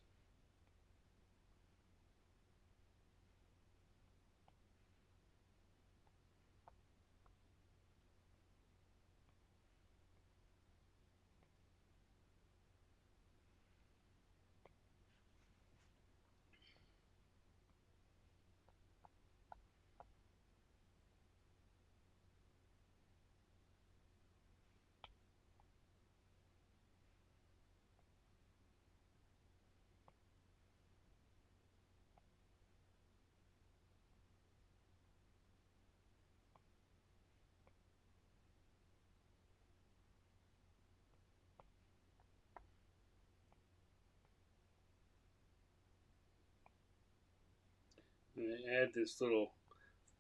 Speaker 1: And add this little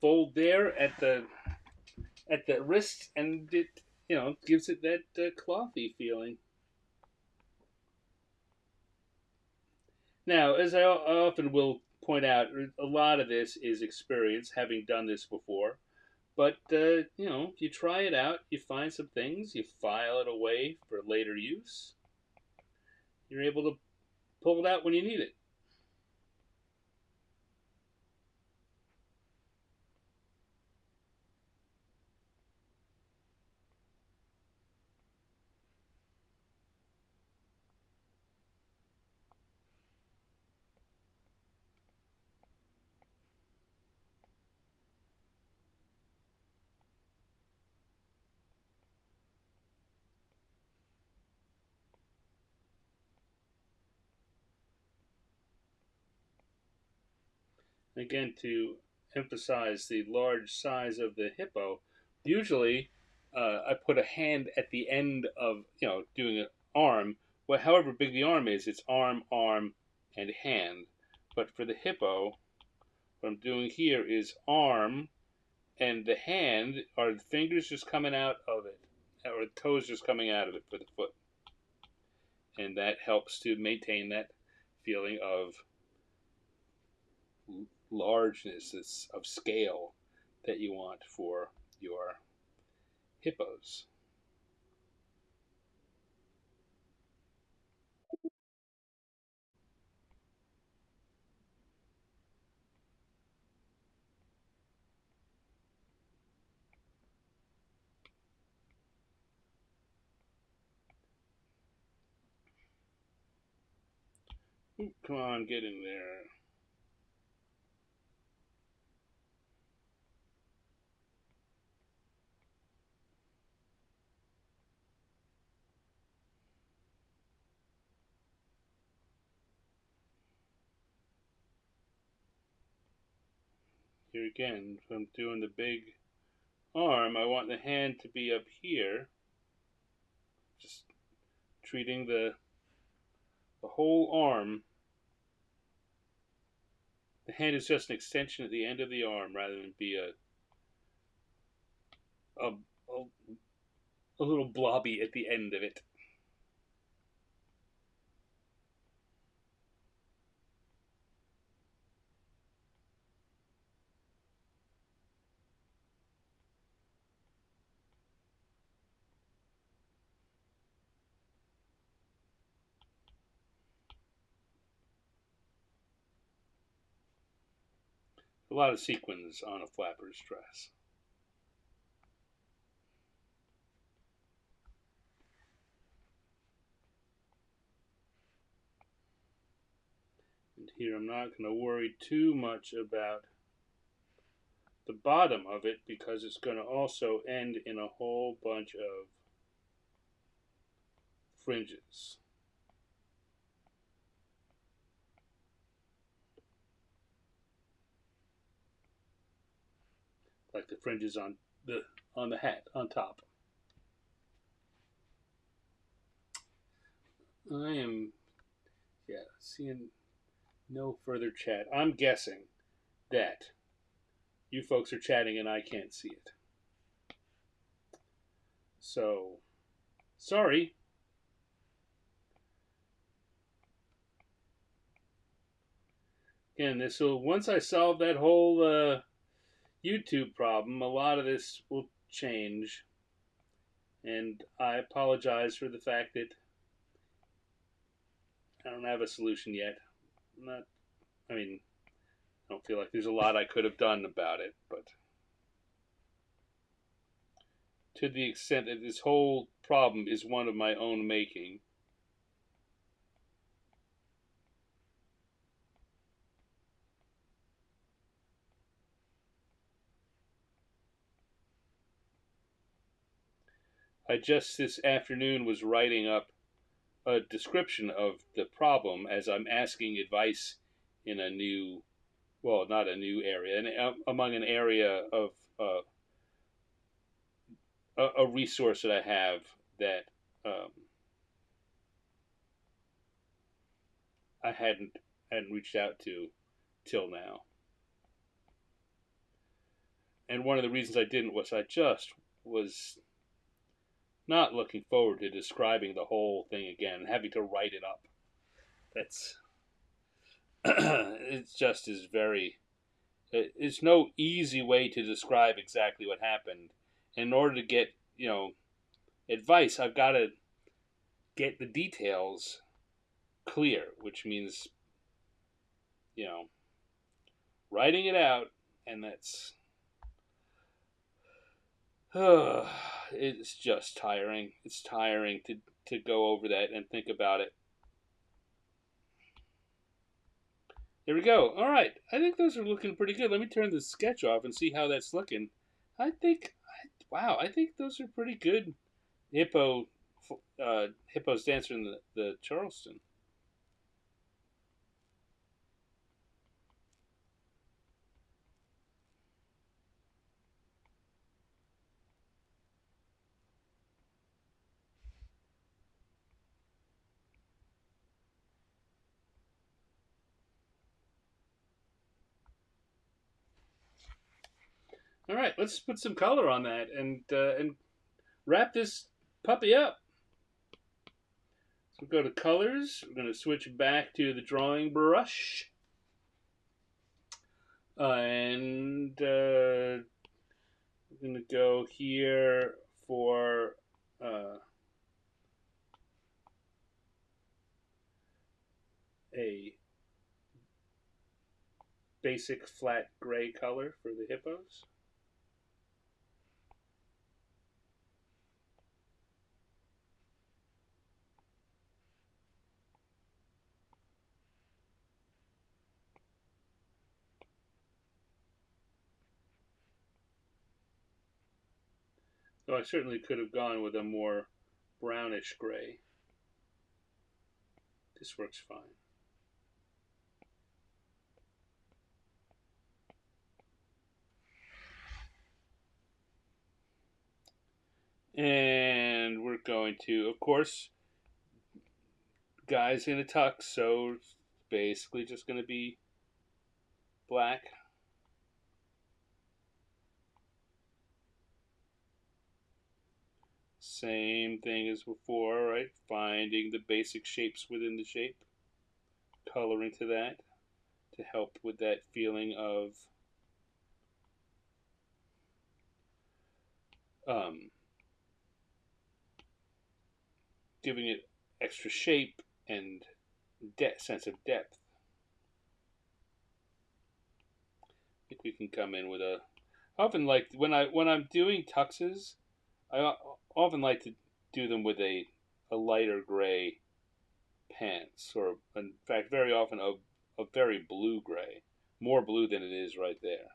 Speaker 1: fold there at the wrist, and it gives it that clothy feeling. Now, as I often will point out, a lot of this is experience, having done this before. But you try it out, you find some things, you file it away for later use. You're able to pull it out when you need it. Again, to emphasize the large size of the hippo, usually I put a hand at the end of doing an arm. Well, however big the arm is, it's arm, arm, and hand. But for the hippo, what I'm doing here is arm, and the hand are the fingers just coming out of it, or the toes just coming out of it for the foot, and that helps to maintain that feeling of largeness of scale that you want for your hippos. Ooh, come on, get in there. Here again, if I'm doing the big arm, I want the hand to be up here, just treating the whole arm. The hand is just an extension at the end of the arm rather than be a, a, a little blobby at the end of it. A lot of sequins on a flapper's dress. And here I'm not going to worry too much about the bottom of it because it's going to also end in a whole bunch of fringes. Like the fringes on the on the hat on top. I am, yeah, seeing no further chat. I'm guessing that you folks are chatting and I can't see it. So, sorry. Again, this will once I solve that whole YouTube problem, a lot of this will change, and I apologize for the fact that I don't have a solution yet. I'm not. I mean, I don't feel like there's a lot I could have done about it, but to the extent that this whole problem is one of my own making. I just this afternoon was writing up a description of the problem as I'm asking advice in a new, well, not a new area, and among an area of a resource that I have that um, I hadn't reached out to till now. And one of the reasons I didn't was I just was not looking forward to describing the whole thing again and having to write it up. That's it just is very. It's no easy way to describe exactly what happened. In order to get advice, I've got to get the details clear, which means writing it out, and that's it's just tiring. It's tiring to go over that and think about it. There we go. All right. I think those are looking pretty good. Let me turn the sketch off and see how that's looking. I think, wow, I think those are pretty good. Hippos dancer in the Charleston. All right, let's put some color on that and wrap this puppy up. So go to colors. We're going to switch back to the drawing brush. And we're going to go here for a basic flat gray color for the hippos. So I certainly could have gone with a more brownish gray. This works fine. And we're going to, of course, guy's in a tux, so it's basically just going to be black. Same thing as before, right? Finding the basic shapes within the shape, coloring to that to help with that feeling of giving it extra shape and sense of depth. I think we can come in with a. I often like when I'm doing tuxes, I often like to do them with a lighter gray pants, or in fact, very often a very blue gray, more blue than it is right there.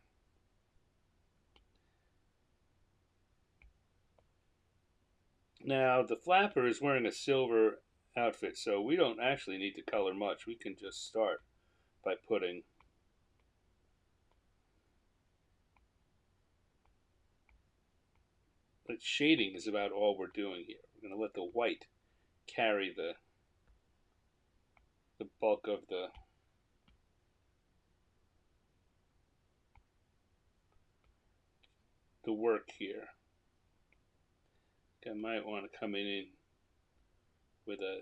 Speaker 1: Now the flapper is wearing a silver outfit, so we don't actually need to color much. We can just start by putting But shading is about all we're doing here. We're going to let the white carry the bulk of the work here. I might want to come in with a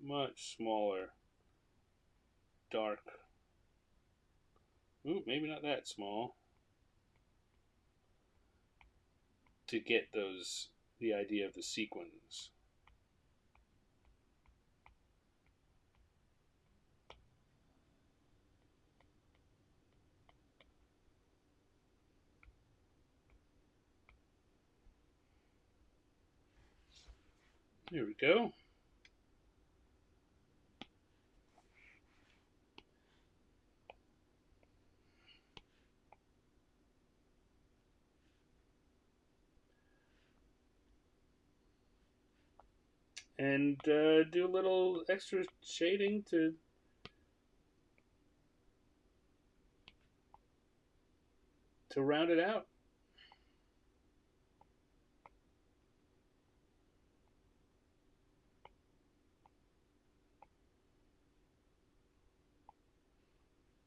Speaker 1: much smaller dark. Ooh, maybe not that small. To get the idea of the sequins. There we go. And do a little extra shading to round it out.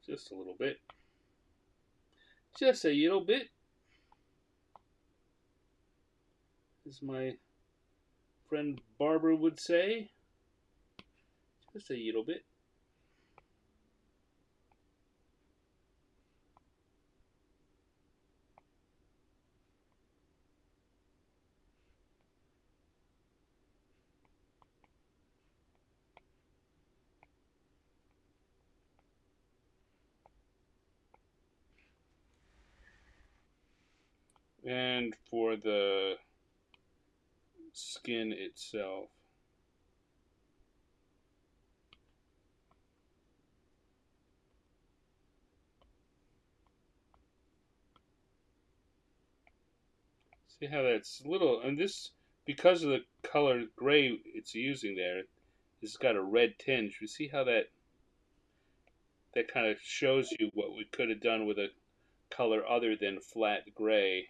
Speaker 1: Just a little bit. Just a little bit. As my friend Barbara would say. Just a little bit. And for the skin itself, see how that's little, and this, because of the color gray it's using there, it's got a red tinge. You see how that kind of shows you what we could have done with a color other than flat gray.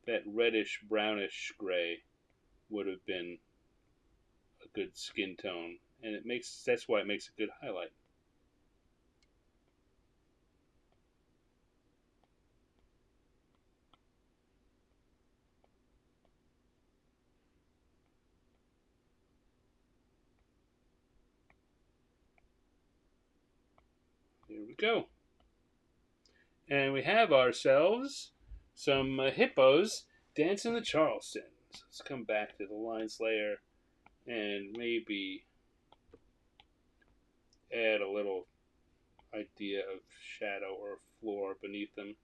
Speaker 1: That reddish brownish gray would have been a good skin tone, and that's why it makes a good highlight. Here we go. And we have ourselves some hippos dancing the Charleston. So let's come back to the lines layer and maybe add a little idea of shadow or floor beneath them.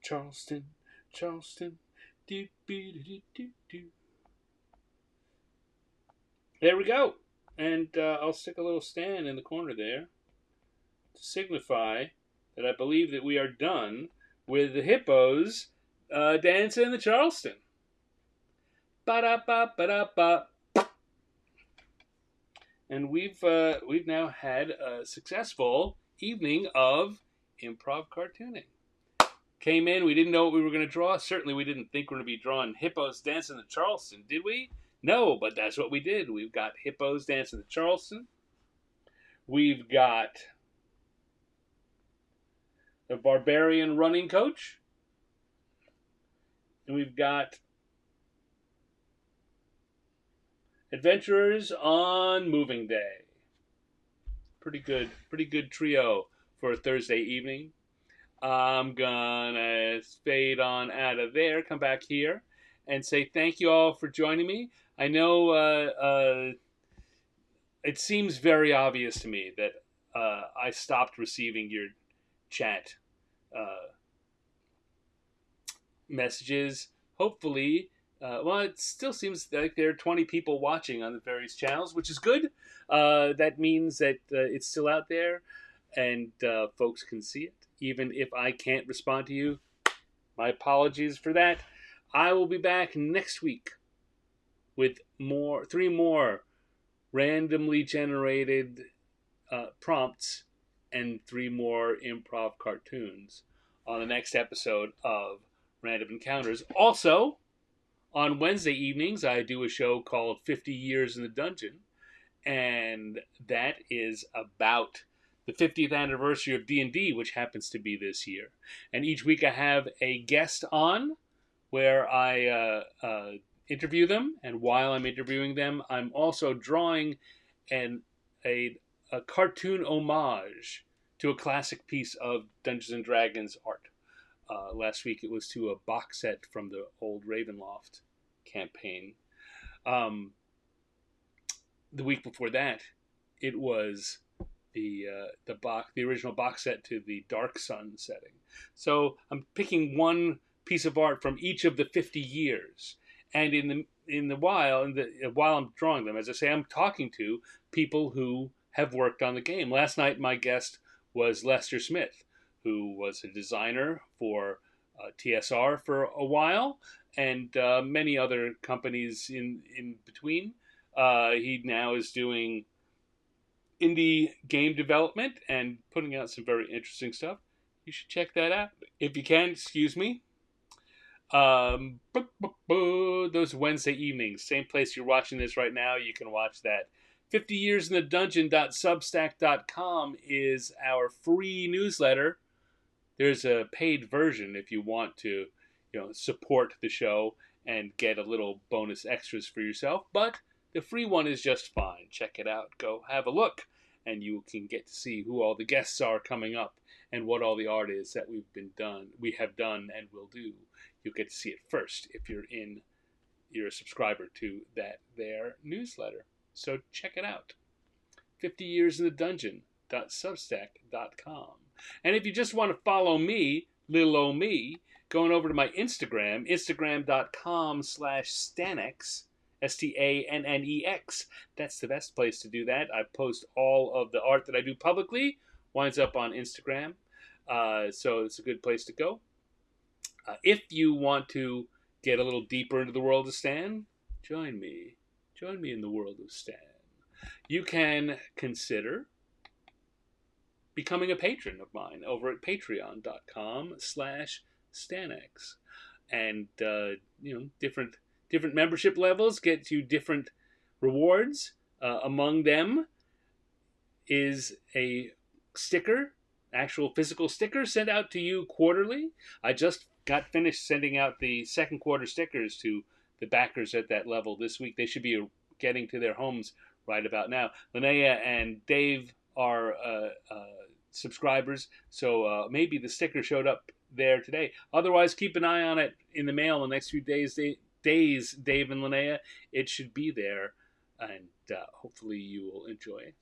Speaker 1: Charleston, Charleston, do do do do do. There we go. And I'll stick a little stand in the corner there to signify that I believe that we are done with the hippos dancing the Charleston. Ba-da-ba, ba-da-ba. And we've now had a successful evening of improv cartooning. Came in, we didn't know what we were going to draw. Certainly we didn't think we were going to be drawing hippos dancing the Charleston, did we? No, but that's what we did. We've got hippos dancing the Charleston. We've got the Barbarian Running coach. And we've got adventurers on moving day. Pretty good trio for a Thursday evening. I'm gonna fade on out of there, come back here, and say thank you all for joining me. I know it seems very obvious to me that I stopped receiving your chat messages. Hopefully, well, it still seems like there are 20 people watching on the various channels, which is good. That means that it's still out there, and folks can see it. Even if I can't respond to you, my apologies for that. I will be back next week with 3 more randomly generated prompts and 3 more improv cartoons on the next episode of Random Encounters. Also, on Wednesday evenings, I do a show called 50 Years in the Dungeon, and that is about the 50th anniversary of D&D, which happens to be this year. And each week I have a guest on where I interview them, and while I'm interviewing them, I'm also drawing an a cartoon homage to a classic piece of Dungeons and Dragons art. Last week it was to a box set from the old Ravenloft campaign. The week before that, it was the original box set to the Dark Sun setting. So I'm picking one piece of art from each of the 50 years, and while I'm drawing them, as I say, I'm talking to people who have worked on the game. Last night, my guest was Lester Smith, who was a designer for TSR for a while, and many other companies in between. He now is doing indie game development and putting out some very interesting stuff. You should check that out if you can. Excuse me. Those Wednesday evenings, same place you're watching this right now. You can watch that. 50 Years in the Dungeon.substack.com is our free newsletter. There's a paid version if you want to, support the show and get a little bonus extras for yourself. But the free one is just fine. Check it out. Go have a look, and you can get to see who all the guests are coming up and what all the art is that we have done, and will do. You'll get to see it first if you're a subscriber to their newsletter. So check it out. 50 Years in the Dungeon.substack.com. And if you just want to follow me, little old me, going over to my Instagram, instagram.com/Stannex, STANNEX. That's the best place to do that. I post all of the art that I do publicly, winds up on Instagram. So it's a good place to go. If you want to get a little deeper into the world of Stan, join me. Join me in the world of Stan. You can consider becoming a patron of mine over at patreon.com/Stannex. And, different membership levels get you different rewards. Among them is a sticker, actual physical sticker, sent out to you quarterly. I just got finished sending out the second quarter stickers to the backers at that level this week. They should be getting to their homes right about now. Linnea and Dave are subscribers, so maybe the sticker showed up there today. Otherwise, keep an eye on it in the mail in the next few days, Dave and Linnea. It should be there, and hopefully you will enjoy it.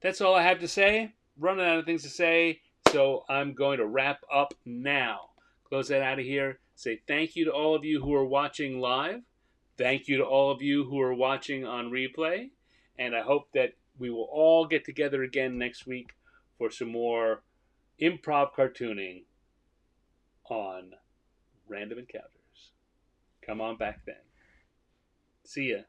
Speaker 1: That's all I have to say. Running out of things to say, so I'm going to wrap up now. Close that out of here. Say thank you to all of you who are watching live. Thank you to all of you who are watching on replay. And I hope that we will all get together again next week for some more improv cartooning on Random Encounters. Come on back then. See ya.